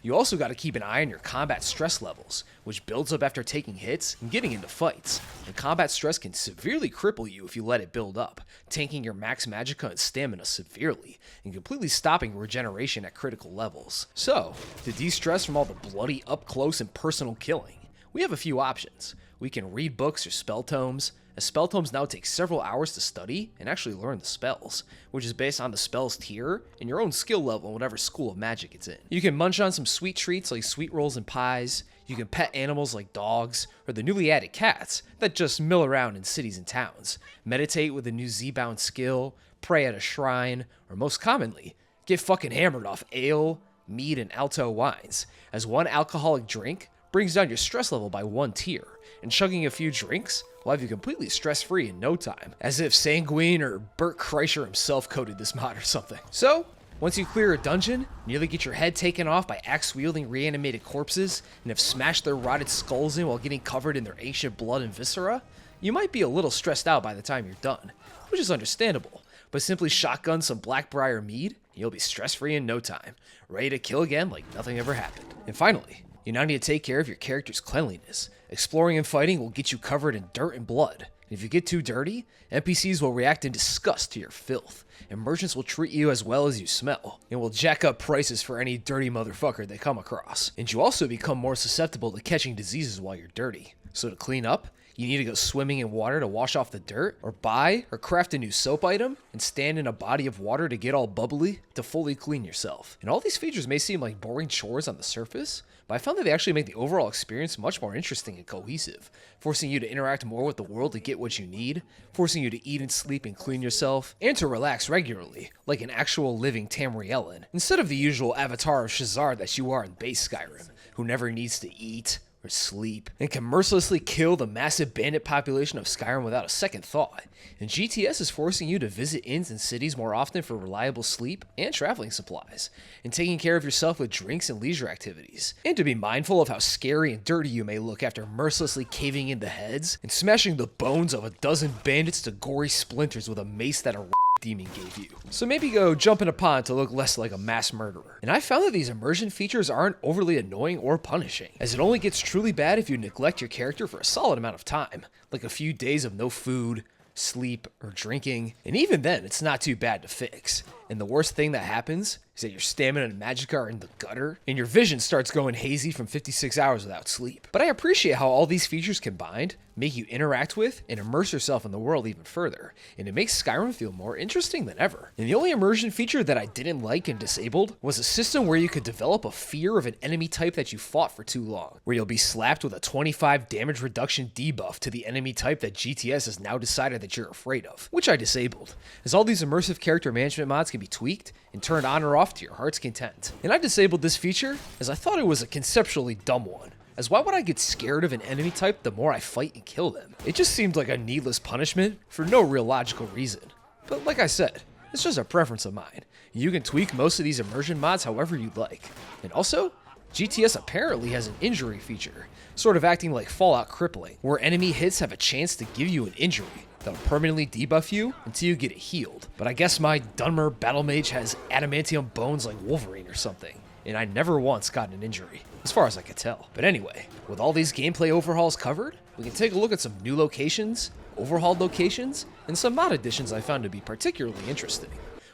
You also got to keep an eye on your combat stress levels, which builds up after taking hits and getting into fights, and combat stress can severely cripple you if you let it build up, tanking your max magicka and stamina severely, and completely stopping regeneration at critical levels. So, to de-stress from all the bloody up-close and personal killing, we have a few options. We can read books or spell tomes, as spell tomes now take several hours to study and actually learn the spells, which is based on the spell's tier and your own skill level in whatever school of magic it's in. You can munch on some sweet treats like sweet rolls and pies, you can pet animals like dogs, or the newly added cats that just mill around in cities and towns, meditate with a new Z-bound skill, pray at a shrine, or most commonly, get fucking hammered off ale, mead, and alto wines, as one alcoholic drink brings down your stress level by 1 tier, and chugging a few drinks will have you completely stress-free in no time, as if Sanguine or Bert Kreischer himself coded this mod or something. So, once you clear a dungeon, nearly get your head taken off by axe-wielding reanimated corpses, and have smashed their rotted skulls in while getting covered in their ancient blood and viscera, you might be a little stressed out by the time you're done, which is understandable, but simply shotgun some Blackbriar mead, and you'll be stress-free in no time, ready to kill again like nothing ever happened. And finally, you now need to take care of your character's cleanliness. Exploring and fighting will get you covered in dirt and blood, and if you get too dirty, NPCs will react in disgust to your filth, and merchants will treat you as well as you smell, and will jack up prices for any dirty motherfucker they come across. And you also become more susceptible to catching diseases while you're dirty. So to clean up, you need to go swimming in water to wash off the dirt, or buy or craft a new soap item, and stand in a body of water to get all bubbly to fully clean yourself. And all these features may seem like boring chores on the surface, but I found that they actually make the overall experience much more interesting and cohesive, forcing you to interact more with the world to get what you need, forcing you to eat and sleep and clean yourself, and to relax regularly, like an actual living Tamriellan, instead of the usual avatar of Shazar that you are in base Skyrim, who never needs to eat or sleep, and can mercilessly kill the massive bandit population of Skyrim without a second thought. And GTS is forcing you to visit inns and cities more often for reliable sleep and traveling supplies, and taking care of yourself with drinks and leisure activities, and to be mindful of how scary and dirty you may look after mercilessly caving in the heads and smashing the bones of a dozen bandits to gory splinters with a mace that a demon gave you. So maybe go jump in a pond to look less like a mass murderer. And I found that these immersion features aren't overly annoying or punishing, as it only gets truly bad if you neglect your character for a solid amount of time, like a few days of no food, sleep, or drinking, and even then it's not too bad to fix. And the worst thing that happens is that your stamina and magicka are in the gutter, and your vision starts going hazy from 56 hours without sleep. But I appreciate how all these features combined make you interact with and immerse yourself in the world even further, and it makes Skyrim feel more interesting than ever. And the only immersion feature that I didn't like and disabled was a system where you could develop a fear of an enemy type that you fought for too long, where you'll be slapped with a 25 damage reduction debuff to the enemy type that GTS has now decided that you're afraid of, which I disabled, as all these immersive character management mods can be tweaked and turned on or off to your heart's content. And I disabled this feature as I thought it was a conceptually dumb one, as why would I get scared of an enemy type the more I fight and kill them? It just seemed like a needless punishment for no real logical reason. But like I said, it's just a preference of mine. You can tweak most of these immersion mods however you'd like. And also, GTS apparently has an injury feature, sort of acting like Fallout Crippling, where enemy hits have a chance to give you an injury that'll permanently debuff you until you get it healed. But I guess my Dunmer Battle Mage has adamantium bones like Wolverine or something, and I never once got an injury, as far as I could tell. But anyway, with all these gameplay overhauls covered, we can take a look at some new locations, overhauled locations, and some mod additions I found to be particularly interesting.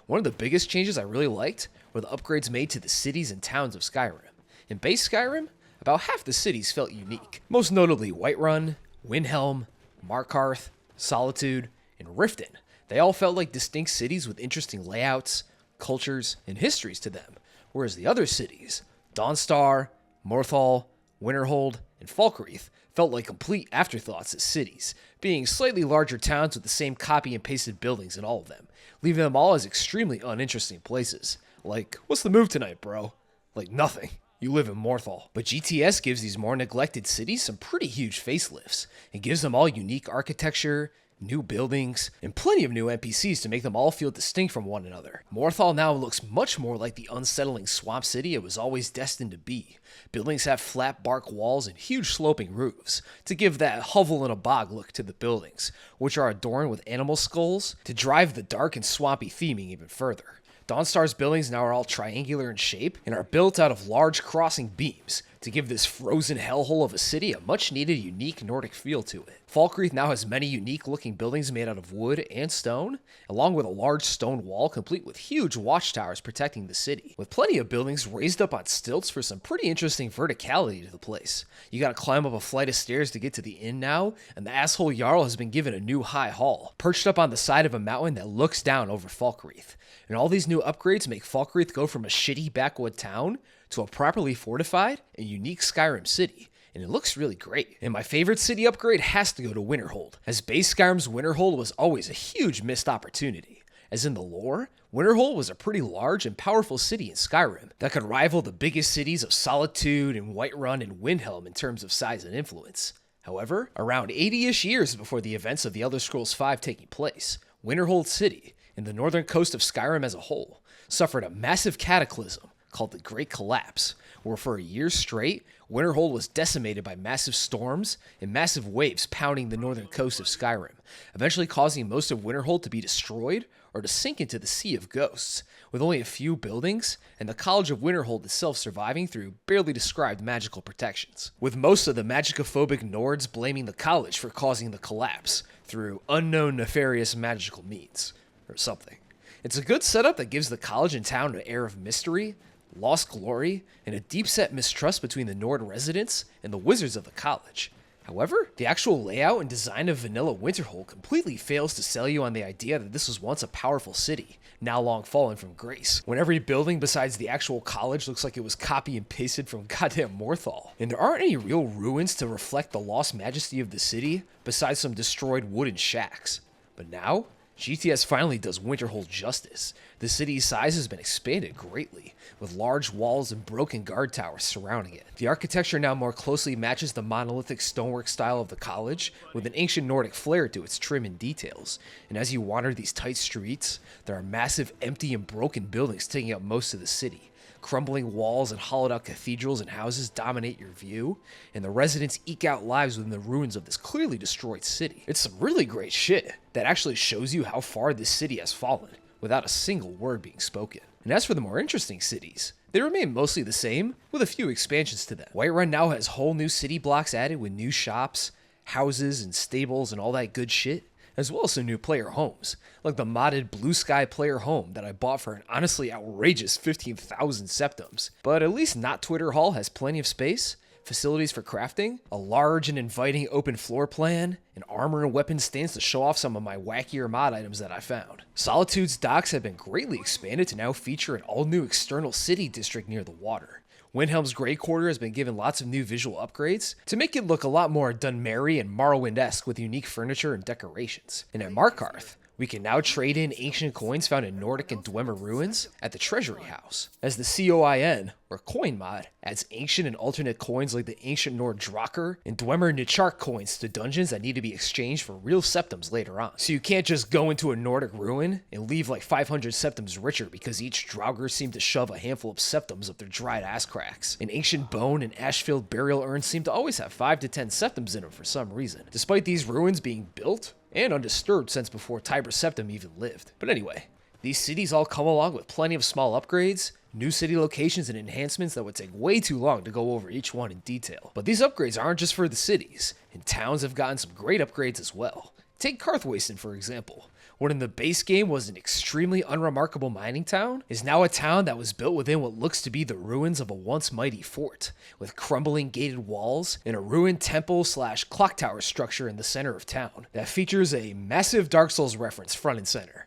One of the biggest changes I really liked were the upgrades made to the cities and towns of Skyrim. In base Skyrim, about half the cities felt unique, most notably Whiterun, Windhelm, Markarth, Solitude, and Riften. They all felt like distinct cities with interesting layouts, cultures, and histories to them, whereas the other cities, Dawnstar, Morthal, Winterhold, and Falkreath, felt like complete afterthoughts as cities, being slightly larger towns with the same copy and pasted buildings in all of them, leaving them all as extremely uninteresting places. Like, what's the move tonight, bro? Like, nothing. You live in Morthal. But GTS gives these more neglected cities some pretty huge facelifts. It gives them all unique architecture, new buildings, and plenty of new NPCs to make them all feel distinct from one another. Morthal now looks much more like the unsettling swamp city it was always destined to be. Buildings have flat bark walls and huge sloping roofs to give that hovel in a bog look to the buildings, which are adorned with animal skulls to drive the dark and swampy theming even further. Dawnstar's buildings now are all triangular in shape and are built out of large crossing beams to give this frozen hellhole of a city a much needed unique Nordic feel to it. Falkreath now has many unique looking buildings made out of wood and stone, along with a large stone wall complete with huge watchtowers protecting the city, with plenty of buildings raised up on stilts for some pretty interesting verticality to the place. You gotta climb up a flight of stairs to get to the inn now, and the asshole Jarl has been given a new high hall, perched up on the side of a mountain that looks down over Falkreath. And all these new upgrades make Falkreath go from a shitty backwood town to a properly fortified and unique Skyrim city, and it looks really great. And my favorite city upgrade has to go to Winterhold, as base Skyrim's Winterhold was always a huge missed opportunity. As in the lore, Winterhold was a pretty large and powerful city in Skyrim that could rival the biggest cities of Solitude and Whiterun and Windhelm in terms of size and influence. However, around 80-ish years before the events of the Elder Scrolls V taking place, Winterhold City, and the northern coast of Skyrim as a whole, suffered a massive cataclysm called the Great Collapse, where for a year straight, Winterhold was decimated by massive storms and massive waves pounding the northern coast of Skyrim, eventually causing most of Winterhold to be destroyed or to sink into the Sea of Ghosts, with only a few buildings and the College of Winterhold itself surviving through barely described magical protections, with most of the magicophobic Nords blaming the college for causing the collapse through unknown nefarious magical means, or something. It's a good setup that gives the college and town an air of mystery, lost glory, and a deep-set mistrust between the Nord residents and the wizards of the college. However, the actual layout and design of vanilla Winterhold completely fails to sell you on the idea that this was once a powerful city, now long fallen from grace, when every building besides the actual college looks like it was copy and pasted from goddamn Morthal. And there aren't any real ruins to reflect the lost majesty of the city, besides some destroyed wooden shacks. But now, GTS finally does Winterhold justice. The city's size has been expanded greatly, with large walls and broken guard towers surrounding it. The architecture now more closely matches the monolithic stonework style of the college, with an ancient Nordic flair to its trim and details. And as you wander these tight streets, there are massive empty and broken buildings taking up most of the city. Crumbling walls and hollowed-out cathedrals and houses dominate your view, and the residents eke out lives within the ruins of this clearly destroyed city. It's some really great shit that actually shows you how far this city has fallen, without a single word being spoken. And as for the more interesting cities, they remain mostly the same, with a few expansions to them. Whiterun now has whole new city blocks added with new shops, houses, and stables and all that good shit, as well as some new player homes, like the modded Blue Sky player home that I bought for an honestly outrageous 15,000 septums. But at least Not Twitter Hall has plenty of space, facilities for crafting, a large and inviting open floor plan, and armor and weapon stands to show off some of my wackier mod items that I found. Solitude's docks have been greatly expanded to now feature an all-new external city district near the water. Windhelm's Grey Quarter has been given lots of new visual upgrades to make it look a lot more Dunmeri and Morrowind-esque with unique furniture and decorations. And at Markarth, We can now trade in ancient coins found in Nordic and Dwemer ruins at the Treasury House, as the COIN, or coin mod, adds ancient and alternate coins like the ancient Nord Drakkar and Dwemer Nichark coins to dungeons that need to be exchanged for real septums later on. So you can't just go into a Nordic ruin and leave like 500 septums richer because each Draugr seemed to shove a handful of septums up their dried ass cracks. An ancient bone and ash-filled burial urn seem to always have 5 to 10 septums in them for some reason, despite these ruins being built and undisturbed since before Tiber Septim even lived. But anyway, these cities all come along with plenty of small upgrades, new city locations, and enhancements that would take way too long to go over each one in detail. But these upgrades aren't just for the cities, and towns have gotten some great upgrades as well. Take Karthwasten for example. What in the base game was an extremely unremarkable mining town is now a town that was built within what looks to be the ruins of a once mighty fort, with crumbling gated walls and a ruined temple / clock tower structure in the center of town that features a massive Dark Souls reference front and center.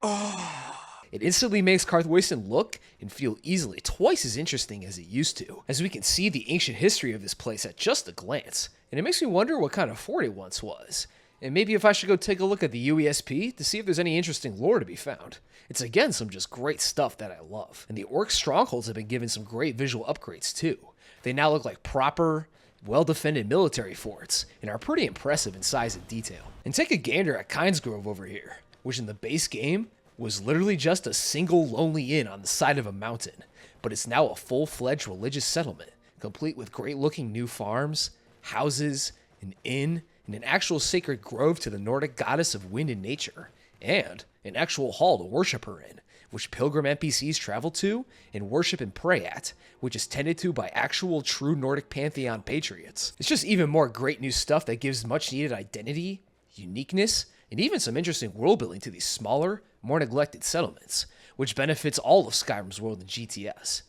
It instantly makes Karthwasten look and feel easily twice as interesting as it used to, as we can see the ancient history of this place at just a glance, and it makes me wonder what kind of fort it once was. And maybe if I should go take a look at the UESP to see if there's any interesting lore to be found. It's again some just great stuff that I love. And the orc strongholds have been given some great visual upgrades too. They now look like proper, well-defended military forts, and are pretty impressive in size and detail. And take a gander at Kynesgrove over here, which in the base game was literally just a single lonely inn on the side of a mountain, but it's now a full-fledged religious settlement, complete with great-looking new farms, houses, an inn, and an actual sacred grove to the Nordic goddess of wind and nature, and an actual hall to worship her in, which pilgrim NPCs travel to and worship and pray at, which is tended to by actual true Nordic pantheon patriots. It's just even more great new stuff that gives much needed identity, uniqueness, and even some interesting world building to these smaller, more neglected settlements, which benefits all of Skyrim's world in GTS.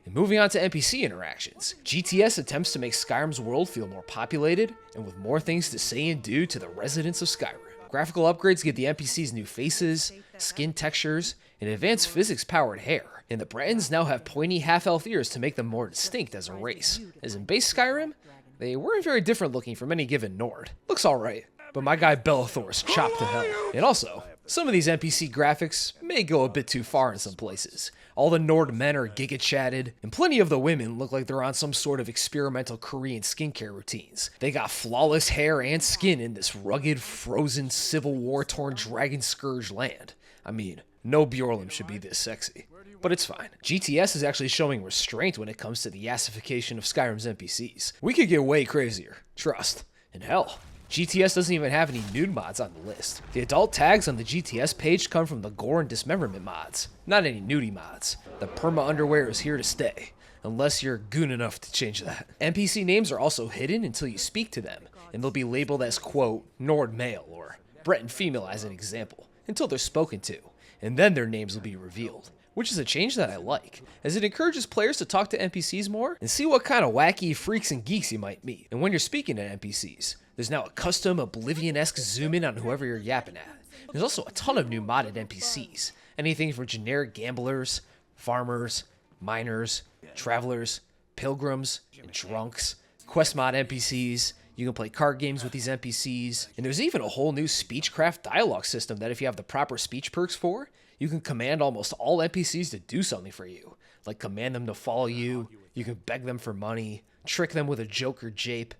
And moving on to NPC interactions, GTS attempts to make Skyrim's world feel more populated and with more things to say and do to the residents of Skyrim. Graphical upgrades give the NPCs new faces, skin textures, and advanced physics-powered hair, and the Bretons now have pointy half-elf ears to make them more distinct as a race. As in base Skyrim, they weren't very different looking from any given Nord. Looks alright, but my guy Bellathor's chopped to hell. And also, some of these NPC graphics may go a bit too far in some places. All the Nord men are giga-chatted, and plenty of the women look like they're on some sort of experimental Korean skincare routines. They got flawless hair and skin in this rugged, frozen, civil war-torn dragon scourge land. I mean, no Bjorlum should be this sexy. But it's fine. GTS is actually showing restraint when it comes to the yassification of Skyrim's NPCs. We could get way crazier, trust. And hell, GTS doesn't even have any nude mods on the list. The adult tags on the GTS page come from the gore and dismemberment mods, not any nudie mods. The perma underwear is here to stay, unless you're goon enough to change that. NPC names are also hidden until you speak to them, and they'll be labeled as, quote, Nord male or Breton female as an example, until they're spoken to, and then their names will be revealed, which is a change that I like, as it encourages players to talk to NPCs more and see what kind of wacky freaks and geeks you might meet. And when you're speaking to NPCs, there's now a custom Oblivion-esque zoom in on whoever you're yapping at. There's also a ton of new modded NPCs, anything from generic gamblers, farmers, miners, travelers, pilgrims, and drunks, quest mod NPCs. You can play card games with these NPCs, and there's even a whole new speechcraft dialogue system that if you have the proper speech perks for, you can command almost all NPCs to do something for you, like command them to follow you, you can beg them for money, trick them with a joke or jape.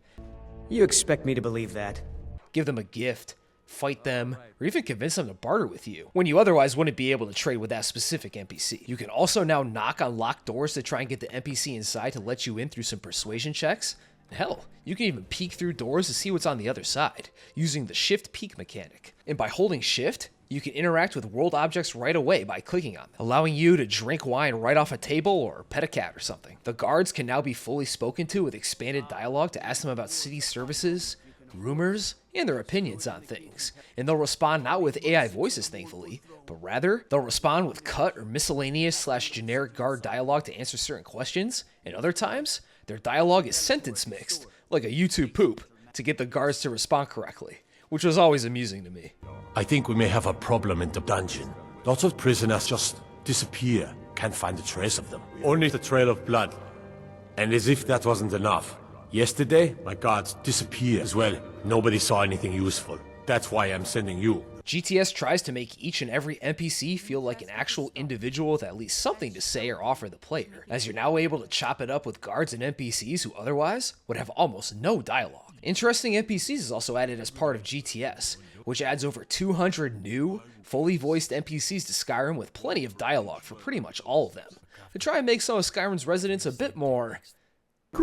You expect me to believe that? Give them a gift, fight them, or even convince them to barter with you, when you otherwise wouldn't be able to trade with that specific NPC. You can also now knock on locked doors to try and get the NPC inside to let you in through some persuasion checks. Hell, you can even peek through doors to see what's on the other side, using the shift peek mechanic. And by holding shift, you can interact with world objects right away by clicking on them, allowing you to drink wine right off a table or pet a cat or something. The guards can now be fully spoken to with expanded dialogue to ask them about city services, rumors, and their opinions on things. And they'll respond not with AI voices, thankfully, but rather, they'll respond with cut or miscellaneous / generic guard dialogue to answer certain questions, and other times, their dialogue is sentence mixed, like a YouTube poop, to get the guards to respond correctly, which was always amusing to me. I think we may have a problem in the dungeon. Lots of prisoners just disappear. Can't find a trace of them. Only the trail of blood. And as if that wasn't enough, yesterday my guards disappeared as well. Nobody saw anything useful. That's why I'm sending you. GTS tries to make each and every NPC feel like an actual individual with at least something to say or offer the player, as you're now able to chop it up with guards and NPCs who otherwise would have almost no dialogue. Interesting NPCs is also added as part of GTS, which adds over 200 new, fully voiced NPCs to Skyrim with plenty of dialogue for pretty much all of them, to try and make some of Skyrim's residents a bit more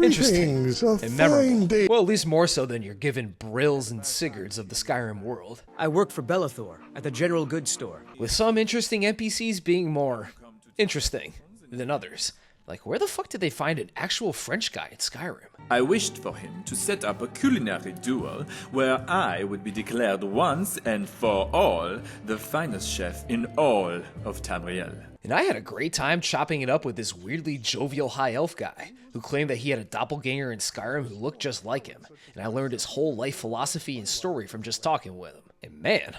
interesting and memorable. Well, at least more so than your given Brills and Sigurds of the Skyrim world. I work for Bellathor at the general goods store. With some interesting NPCs being more interesting than others. Like, where the fuck did they find an actual French guy in Skyrim? I wished for him to set up a culinary duel where I would be declared once and for all the finest chef in all of Tamriel. And I had a great time chopping it up with this weirdly jovial high elf guy who claimed that he had a doppelganger in Skyrim who looked just like him, and I learned his whole life philosophy and story from just talking with him. And man,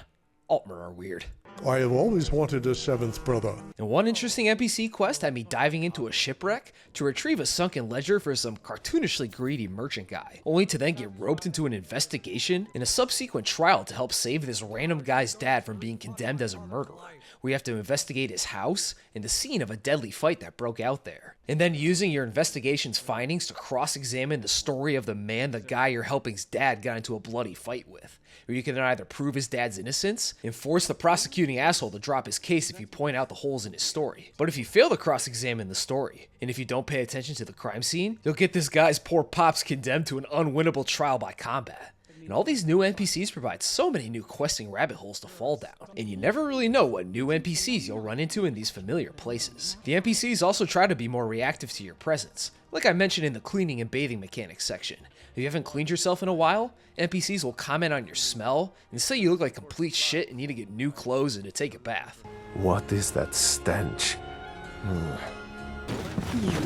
Altmer are weird. I have always wanted a seventh brother. And one interesting NPC quest had me diving into a shipwreck to retrieve a sunken ledger for some cartoonishly greedy merchant guy, only to then get roped into an investigation and a subsequent trial to help save this random guy's dad from being condemned as a murderer. We have to investigate his house and the scene of a deadly fight that broke out there. And then using your investigation's findings to cross-examine the story of the man the guy you're helping's dad got into a bloody fight with. Or you can either prove his dad's innocence and force the prosecuting asshole to drop his case if you point out the holes in his story. But if you fail to cross-examine the story, and if you don't pay attention to the crime scene, you'll get this guy's poor pops condemned to an unwinnable trial by combat. And all these new NPCs provide so many new questing rabbit holes to fall down, and you never really know what new NPCs you'll run into in these familiar places. The NPCs also try to be more reactive to your presence, like I mentioned in the cleaning and bathing mechanics section. If you haven't cleaned yourself in a while, NPCs will comment on your smell and say you look like complete shit and need to get new clothes and to take a bath. What is that stench?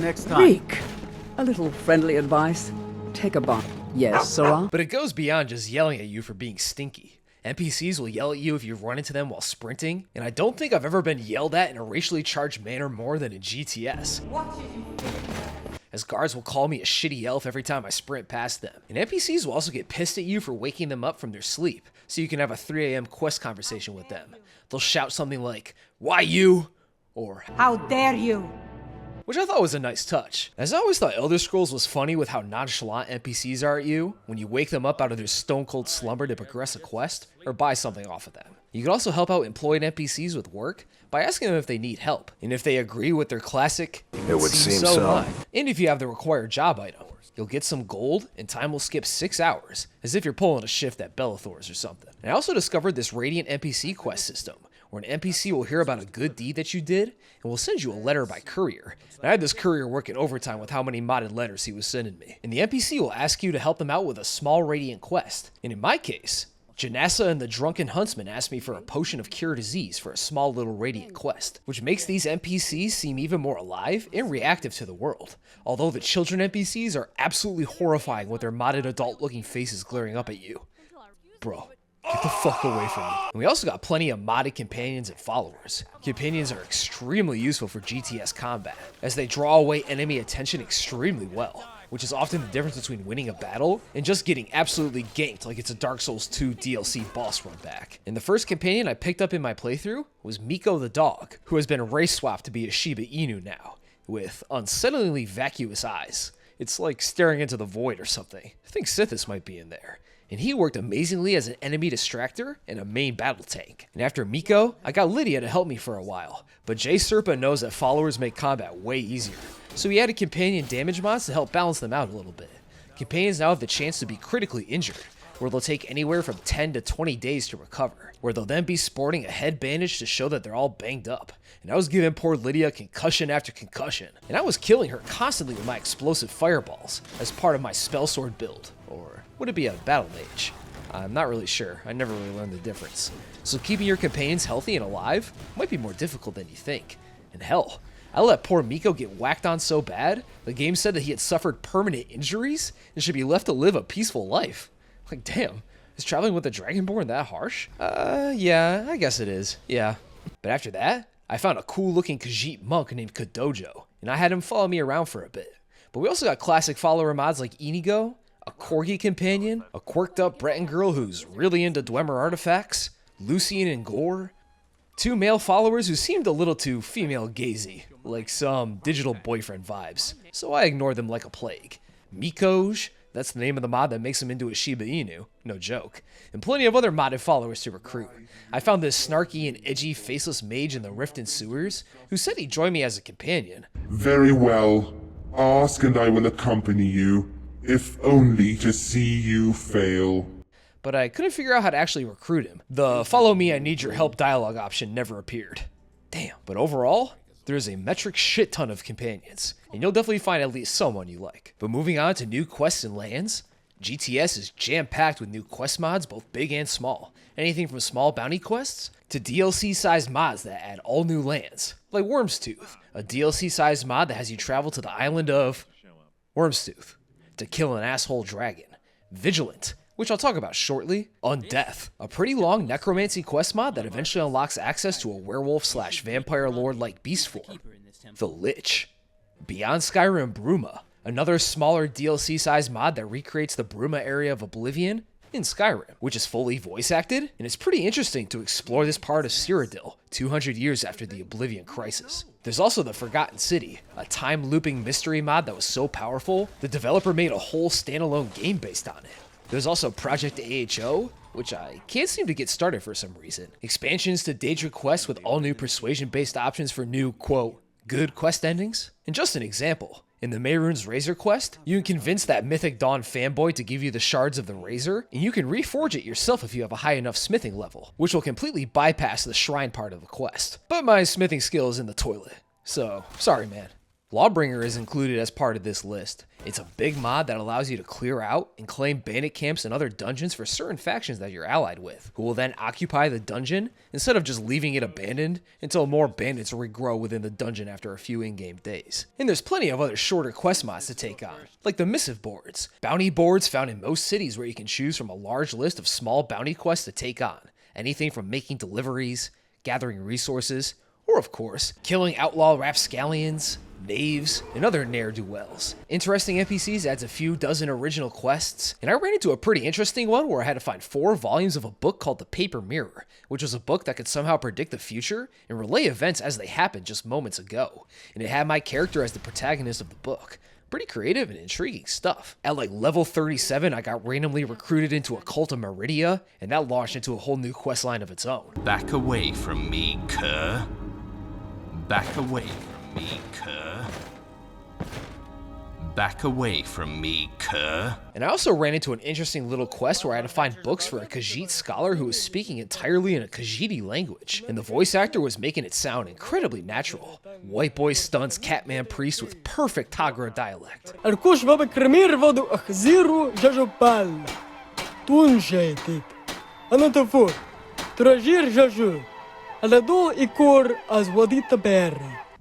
Next time. Reek. A little friendly advice. Take a bath. Yes, Sora? But it goes beyond just yelling at you for being stinky. NPCs will yell at you if you run into them while sprinting, and I don't think I've ever been yelled at in a racially charged manner more than in GTS. As guards will call me a shitty elf every time I sprint past them. And NPCs will also get pissed at you for waking them up from their sleep, so you can have a 3 a.m. quest conversation with them. They'll shout something like, "Why you?" or "How dare you?" which I thought was a nice touch, as I always thought Elder Scrolls was funny with how nonchalant NPCs are at you when you wake them up out of their stone-cold slumber to progress a quest or buy something off of them. You can also help out employed NPCs with work by asking them if they need help, and if they agree with their classic, "It would seem so." Line. And if you have the required job item, you'll get some gold, and time will skip 6 hours, as if you're pulling a shift at Bellathor's or something. And I also discovered this Radiant NPC quest system, where an NPC will hear about a good deed that you did, and will send you a letter by courier. And I had this courier working overtime with how many modded letters he was sending me. And the NPC will ask you to help them out with a small Radiant quest. And in my case, Janassa and the Drunken Huntsman asked me for a potion of cure disease for a small little Radiant quest, which makes these NPCs seem even more alive and reactive to the world. Although the children NPCs are absolutely horrifying with their modded adult-looking faces glaring up at you. Bro. Get the fuck away from me. And we also got plenty of modded companions and followers. Companions are extremely useful for GTS combat, as they draw away enemy attention extremely well, which is often the difference between winning a battle and just getting absolutely ganked like it's a Dark Souls 2 DLC boss run back. And the first companion I picked up in my playthrough was Miko the dog, who has been race swapped to be a Shiba Inu now, with unsettlingly vacuous eyes. It's like staring into the void or something. I think Sithis might be in there. And he worked amazingly as an enemy distractor and a main battle tank. And after Miko, I got Lydia to help me for a while, but Jay Serpa knows that followers make combat way easier, so he added companion damage mods to help balance them out a little bit. Companions now have the chance to be critically injured, where they'll take anywhere from 10 to 20 days to recover, where they'll then be sporting a head bandage to show that they're all banged up. And I was giving poor Lydia concussion after concussion, and I was killing her constantly with my explosive fireballs as part of my spell sword build, or would it be a battle mage? I'm not really sure. I never really learned the difference. So keeping your companions healthy and alive might be more difficult than you think. And hell, I let poor Miko get whacked on so bad, the game said that he had suffered permanent injuries and should be left to live a peaceful life. Like, damn, is traveling with a Dragonborn that harsh? Yeah, I guess it is, yeah. But after that, I found a cool looking Khajiit monk named Kadojo, and I had him follow me around for a bit. But we also got classic follower mods like Inigo, a Corgi companion, a quirked up Breton girl who's really into Dwemer artifacts, Lucian and Gore, 2 male followers who seemed a little too female gazy, like some digital boyfriend vibes, so I ignored them like a plague. Mikoj, that's the name of the mod that makes him into a Shiba Inu, no joke, and plenty of other modded followers to recruit. I found this snarky and edgy faceless mage in the Rift and Sewers, who said he'd join me as a companion. Very well. Ask and I will accompany you, if only to see you fail. But I couldn't figure out how to actually recruit him. The follow me, I need your help dialogue option never appeared. Damn, but overall, there's a metric shit ton of companions, and you'll definitely find at least someone you like. But moving on to new quests and lands, GTS is jam-packed with new quest mods, both big and small. Anything from small bounty quests to DLC-sized mods that add all new lands, like Wormstooth, a DLC-sized mod that has you travel to the island of Wormstooth to kill an asshole dragon. Vigilant, which I'll talk about shortly. Undeath, a pretty long necromancy quest mod that eventually unlocks access to a werewolf/vampire lord-like beast form. The Lich. Beyond Skyrim Bruma, another smaller DLC-sized mod that recreates the Bruma area of Oblivion in Skyrim, which is fully voice-acted, and it's pretty interesting to explore this part of Cyrodiil 200 years after the Oblivion Crisis. There's also the Forgotten City, a time-looping mystery mod that was so powerful, the developer made a whole standalone game based on it. There's also Project AHO, which I can't seem to get started for some reason. Expansions to Daedra quests with all new persuasion-based options for new, quote, good quest endings. And just an example, in the Mehrunes Razor quest, you can convince that Mythic Dawn fanboy to give you the shards of the Razor, and you can reforge it yourself if you have a high enough smithing level, which will completely bypass the shrine part of the quest. But my smithing skill is in the toilet, so sorry man. Lawbringer is included as part of this list. It's a big mod that allows you to clear out and claim bandit camps and other dungeons for certain factions that you're allied with, who will then occupy the dungeon instead of just leaving it abandoned until more bandits regrow within the dungeon after a few in-game days. And there's plenty of other shorter quest mods to take on, like the missive boards, bounty boards found in most cities where you can choose from a large list of small bounty quests to take on, anything from making deliveries, gathering resources, or of course, killing outlaw rapscallions, knaves, and other ne'er-do-wells. Interesting NPCs adds a few dozen original quests, and I ran into a pretty interesting one where I had to find 4 volumes of a book called The Paper Mirror, which was a book that could somehow predict the future and relay events as they happened just moments ago, and it had my character as the protagonist of the book. Pretty creative and intriguing stuff. At like level 37, I got randomly recruited into a cult of Meridia, and that launched into a whole new questline of its own. Back away from me, cur. Back away from me, cur. Back away from me, cur. And I also ran into an interesting little quest where I had to find books for a Khajiit scholar who was speaking entirely in a Khajiiti language, and the voice actor was making it sound incredibly natural. White boy stunts Catman priest with perfect Tagra dialect.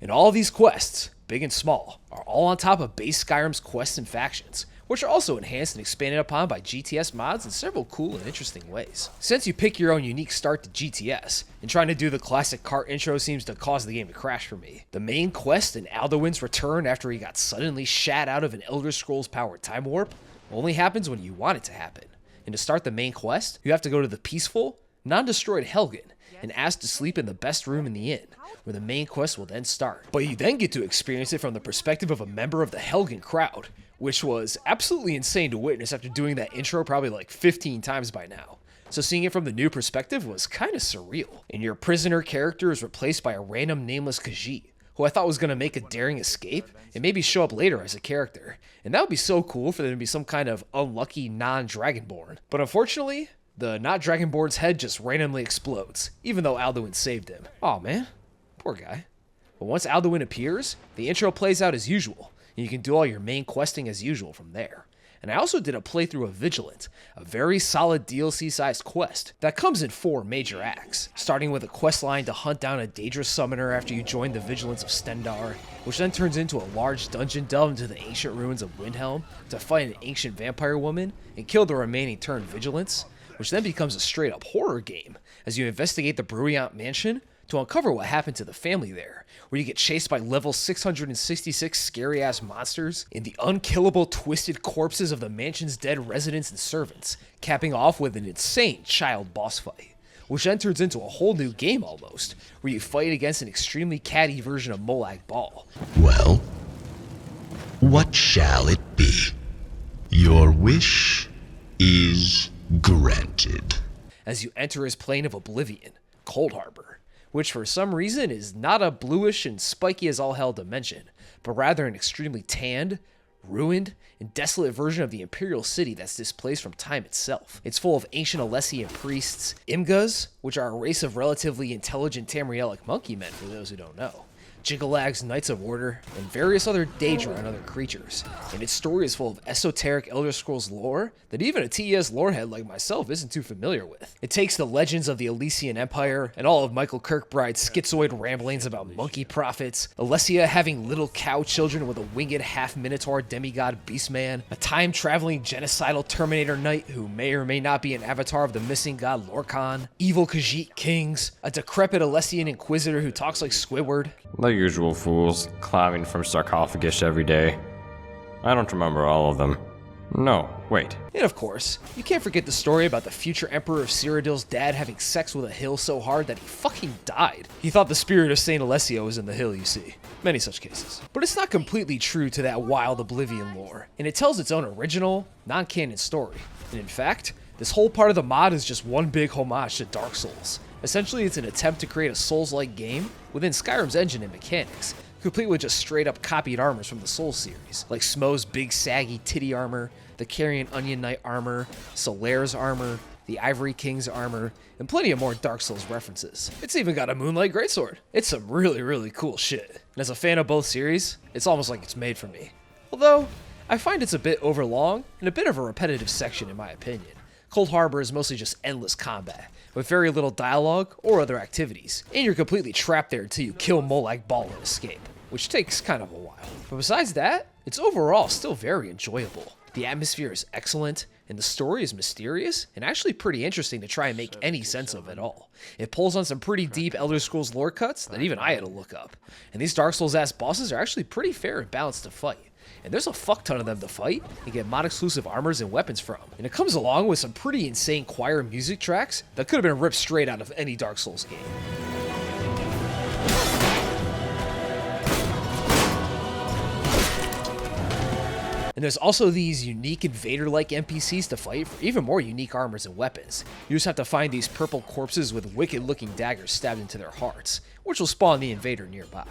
And all these quests, big and small, are all on top of base Skyrim's quests and factions, which are also enhanced and expanded upon by GTS mods in several cool and interesting ways. Since you pick your own unique start to GTS, and trying to do the classic cart intro seems to cause the game to crash for me, the main quest in Alduin's return after he got suddenly shat out of an Elder Scrolls powered time warp only happens when you want it to happen. And to start the main quest, you have to go to the peaceful, non-destroyed Helgen and ask to sleep in the best room in the inn, where the main quest will then start. But you then get to experience it from the perspective of a member of the Helgen crowd, which was absolutely insane to witness after doing that intro probably like 15 times by now. So seeing it from the new perspective was kind of surreal. And your prisoner character is replaced by a random nameless Khajiit, who I thought was going to make a daring escape and maybe show up later as a character. And that would be so cool for there to be some kind of unlucky non-Dragonborn. But unfortunately, the not Dragonborn's head just randomly explodes, even though Alduin saved him. Aw man, poor guy. But once Alduin appears, the intro plays out as usual, and you can do all your main questing as usual from there. And I also did a playthrough of Vigilant, a very solid DLC-sized quest that comes in 4 major acts, starting with a questline to hunt down a Daedra summoner after you join the Vigilance of Stendarr, which then turns into a large dungeon delve into the ancient ruins of Windhelm to fight an ancient vampire woman and kill the remaining turned Vigilants, which then becomes a straight-up horror game as you investigate the Bruyant mansion to uncover what happened to the family there, where you get chased by level 666 scary-ass monsters and the unkillable twisted corpses of the mansion's dead residents and servants, capping off with an insane child boss fight. which then turns into a whole new game almost, where you fight against an extremely catty version of Molag Bal. Well, what shall it be? Your wish is granted. As you enter his plane of oblivion, Cold Harbor, which for some reason is not a bluish and spiky as all hell dimension, but rather an extremely tanned, ruined, and desolate version of the Imperial City that's displaced from time itself. It's full of ancient Alessian priests, Imgas, which are a race of relatively intelligent Tamrielic monkey men for those who don't know, Jigalags, Knights of Order, and various other Daedra and other creatures. And its story is full of esoteric Elder Scrolls lore that even a TES lorehead like myself isn't too familiar with. It takes the legends of the Elysian Empire and all of Michael Kirkbride's schizoid ramblings about monkey prophets, Alessia having little cow children with a winged half-minotaur demigod beastman, a time-traveling genocidal Terminator Knight who may or may not be an avatar of the missing god Lorkhan, evil Khajiit kings, a decrepit Alessian Inquisitor who talks like Squidward. The usual fools, climbing from sarcophagus every day. I don't remember all of them. No, wait. And of course, you can't forget the story about the future Emperor of Cyrodiil's dad having sex with a hill so hard that he fucking died. He thought the spirit of Saint Alessio was in the hill, you see. Many such cases. But it's not completely true to that wild Oblivion lore, and it tells its own original, non-canon story. And in fact, this whole part of the mod is just one big homage to Dark Souls. Essentially, it's an attempt to create a Souls-like game within Skyrim's engine and mechanics, complete with just straight-up copied armors from the Souls series, like Smo's big saggy titty armor, the Carrion Onion Knight armor, Solaire's armor, the Ivory King's armor, and plenty of more Dark Souls references. It's even got a Moonlight Greatsword. It's some really, really cool shit. And as a fan of both series, it's almost like it's made for me. Although, I find it's a bit overlong and a bit of a repetitive section in my opinion. Cold Harbor is mostly just endless combat, with very little dialogue or other activities, and you're completely trapped there until you kill Molag Bal and escape, which takes kind of a while. But besides that, it's overall still very enjoyable. The atmosphere is excellent, and the story is mysterious and actually pretty interesting to try and make any sense of at all. It pulls on some pretty deep Elder Scrolls lore cuts that even I had to look up, and these Dark Souls-ass bosses are actually pretty fair and balanced to fight. And there's a fuck ton of them to fight and get mod-exclusive armors and weapons from. And it comes along with some pretty insane choir music tracks that could have been ripped straight out of any Dark Souls game. And there's also these unique invader-like NPCs to fight for even more unique armors and weapons. You just have to find these purple corpses with wicked-looking daggers stabbed into their hearts, which will spawn the invader nearby.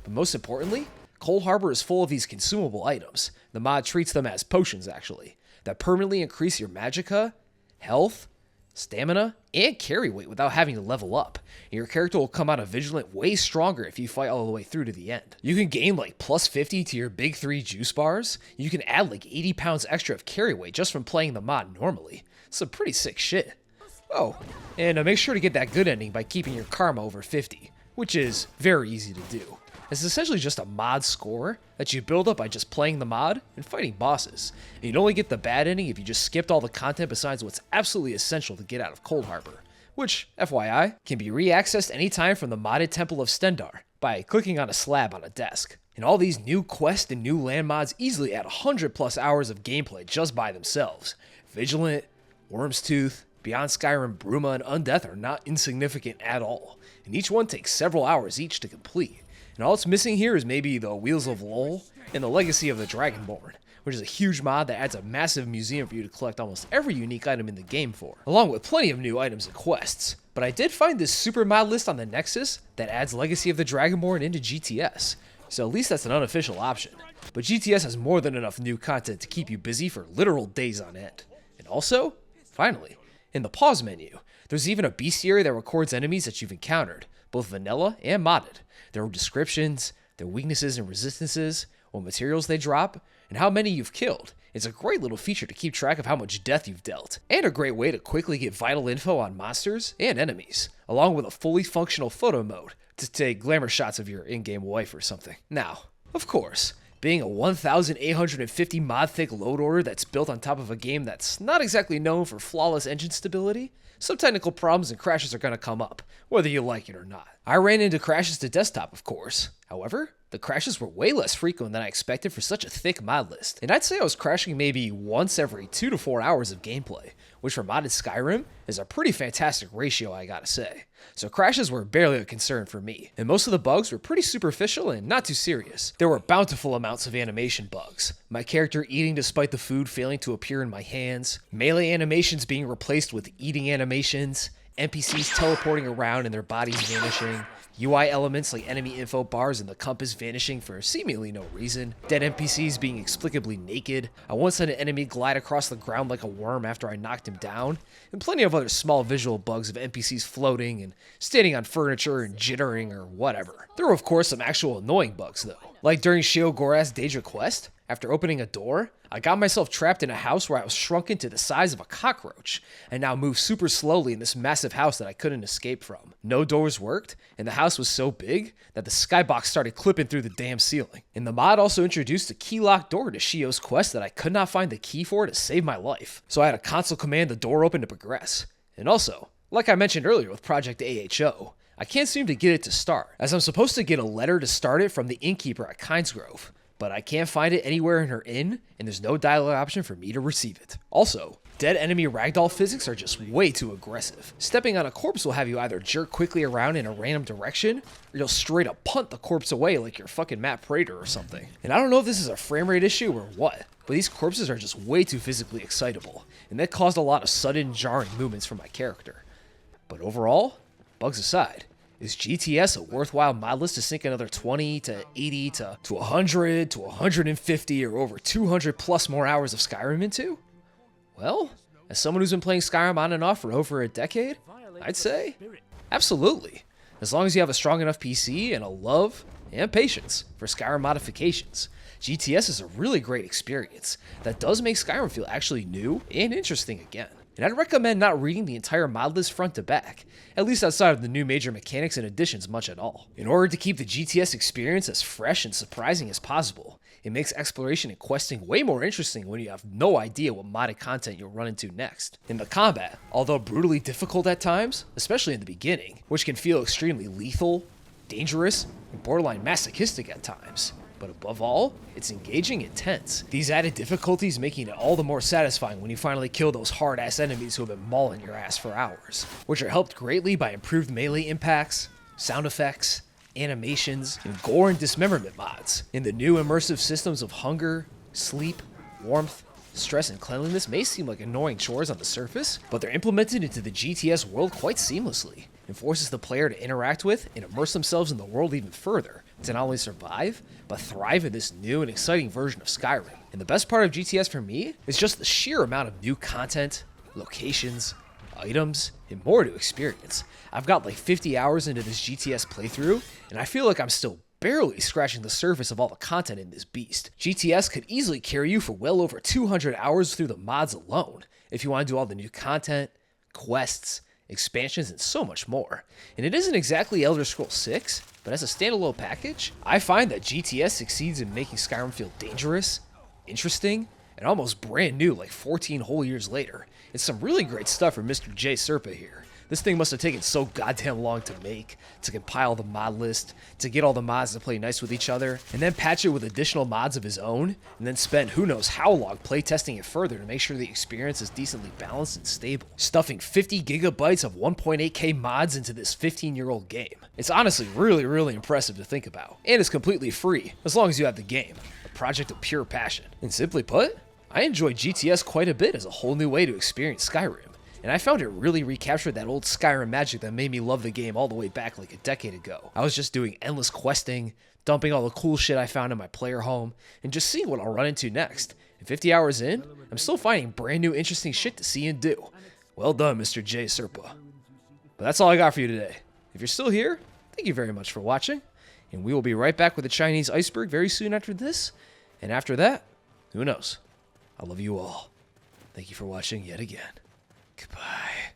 But most importantly, Cold Harbor is full of these consumable items. The mod treats them as potions, actually, that permanently increase your magicka, health, stamina, and carry weight without having to level up. And your character will come out of Vigilant way stronger if you fight all the way through to the end. You can gain like plus 50 to your big 3 juice bars. You can add like 80 pounds extra of carry weight just from playing the mod normally. Some pretty sick shit. Oh, and make sure to get that good ending by keeping your karma over 50, which is very easy to do. It's essentially just a mod score that you build up by just playing the mod and fighting bosses. And you'd only get the bad ending if you just skipped all the content besides what's absolutely essential to get out of Cold Harbor, which, FYI, can be re-accessed anytime from the modded Temple of Stendarr by clicking on a slab on a desk. And all these new quests and new land mods easily add 100 plus hours of gameplay just by themselves. Vigilant, Worm's Tooth, Beyond Skyrim, Bruma, and Undeath are not insignificant at all, and each one takes several hours each to complete. And all it's missing here is maybe the Wheels of Lol and the Legacy of the Dragonborn, which is a huge mod that adds a massive museum for you to collect almost every unique item in the game for, along with plenty of new items and quests. But I did find this super mod list on the Nexus that adds Legacy of the Dragonborn into GTS, so at least that's an unofficial option. But GTS has more than enough new content to keep you busy for literal days on end. And also, finally, in the pause menu, there's even a bestiary that records enemies that you've encountered, both vanilla and modded. Their descriptions, their weaknesses and resistances, what materials they drop, and how many you've killed. It's a great little feature to keep track of how much death you've dealt, and a great way to quickly get vital info on monsters and enemies, along with a fully functional photo mode to take glamour shots of your in-game wife or something. Now, of course, being a 1,850 mod thick load order that's built on top of a game that's not exactly known for flawless engine stability, some technical problems and crashes are going to come up, whether you like it or not. I ran into crashes to desktop, of course. However, The crashes were way less frequent than I expected for such a thick mod list, and I'd say I was crashing maybe once every 2 to 4 hours of gameplay, which for modded Skyrim is a pretty fantastic ratio, I gotta say. So crashes were barely a concern for me, and most of the bugs were pretty superficial and not too serious. There were bountiful amounts of animation bugs, my character eating despite the food failing to appear in my hands, melee animations being replaced with eating animations, NPCs teleporting around and their bodies vanishing, UI elements like enemy info bars and the compass vanishing for seemingly no reason, dead NPCs being inexplicably naked, I once had an enemy glide across the ground like a worm after I knocked him down, and plenty of other small visual bugs of NPCs floating and standing on furniture and jittering or whatever. There were of course some actual annoying bugs though, like during Sheogorath's Daedra quest, after opening a door, I got myself trapped in a house where I was shrunken to the size of a cockroach, and now moved super slowly in this massive house that I couldn't escape from. No doors worked, and the house was so big that the skybox started clipping through the damn ceiling. And the mod also introduced a key lock door to Shio's quest that I could not find the key for to save my life, so I had to console command the door open to progress. And also, like I mentioned earlier with Project AHO, I can't seem to get it to start, as I'm supposed to get a letter to start it from the innkeeper at Kynesgrove, but I can't find it anywhere in her inn, and there's no dialogue option for me to receive it. Also, dead enemy ragdoll physics are just way too aggressive. Stepping on a corpse will have you either jerk quickly around in a random direction, or you'll straight up punt the corpse away like you're fucking Matt Prater or something. And I don't know if this is a frame rate issue or what, but these corpses are just way too physically excitable, and that caused a lot of sudden, jarring movements for my character. But overall, bugs aside, is GTS a worthwhile mod list to sink another 20 to 80 to 100 to 150 or over 200 plus more hours of Skyrim into? Well, as someone who's been playing Skyrim on and off for over a decade, I'd say absolutely. As long as you have a strong enough PC and a love and patience for Skyrim modifications, GTS is a really great experience that does make Skyrim feel actually new and interesting again. And I'd recommend not reading the entire mod list front to back, at least outside of the new major mechanics and additions much at all. In order to keep the GTS experience as fresh and surprising as possible, it makes exploration and questing way more interesting when you have no idea what modded content you'll run into next. In the combat, although brutally difficult at times, especially in the beginning, which can feel extremely lethal, dangerous, and borderline masochistic at times, but above all, it's engaging and tense. These added difficulties making it all the more satisfying when you finally kill those hard-ass enemies who have been mauling your ass for hours, which are helped greatly by improved melee impacts, sound effects, animations, and gore and dismemberment mods. In the new immersive systems of hunger, sleep, warmth, stress, and cleanliness may seem like annoying chores on the surface, but they're implemented into the GTS world quite seamlessly, and forces the player to interact with and immerse themselves in the world even further, to not only survive, but thrive in this new and exciting version of Skyrim. And the best part of GTS for me is just the sheer amount of new content, locations, items, and more to experience. I've got like 50 hours into this GTS playthrough, and I feel like I'm still barely scratching the surface of all the content in this beast. GTS could easily carry you for well over 200 hours through the mods alone, if you want to do all the new content, quests, expansions, and so much more. And it isn't exactly Elder Scrolls 6, but as a standalone package, I find that GTS succeeds in making Skyrim feel dangerous, interesting, and almost brand new like 14 whole years later. It's some really great stuff from Mr. J. Serpa here. This thing must have taken so goddamn long to make, to compile the mod list, to get all the mods to play nice with each other, and then patch it with additional mods of his own, and then spend who knows how long playtesting it further to make sure the experience is decently balanced and stable. Stuffing 50 gigabytes of 1.8K mods into this 15-year-old game. It's honestly really impressive to think about. And it's completely free, as long as you have the game. A project of pure passion. And simply put, I enjoy GTS quite a bit as a whole new way to experience Skyrim. And I found it really recaptured that old Skyrim magic that made me love the game all the way back like a decade ago. I was just doing endless questing, dumping all the cool shit I found in my player home, and just seeing what I'll run into next. And 50 hours in, I'm still finding brand new interesting shit to see and do. Well done, Mr. J. Serpa. But that's all I got for you today. If you're still here, thank you very much for watching, and we will be right back with the Chinese iceberg very soon after this, and after that, who knows? I love you all. Thank you for watching yet again. Goodbye.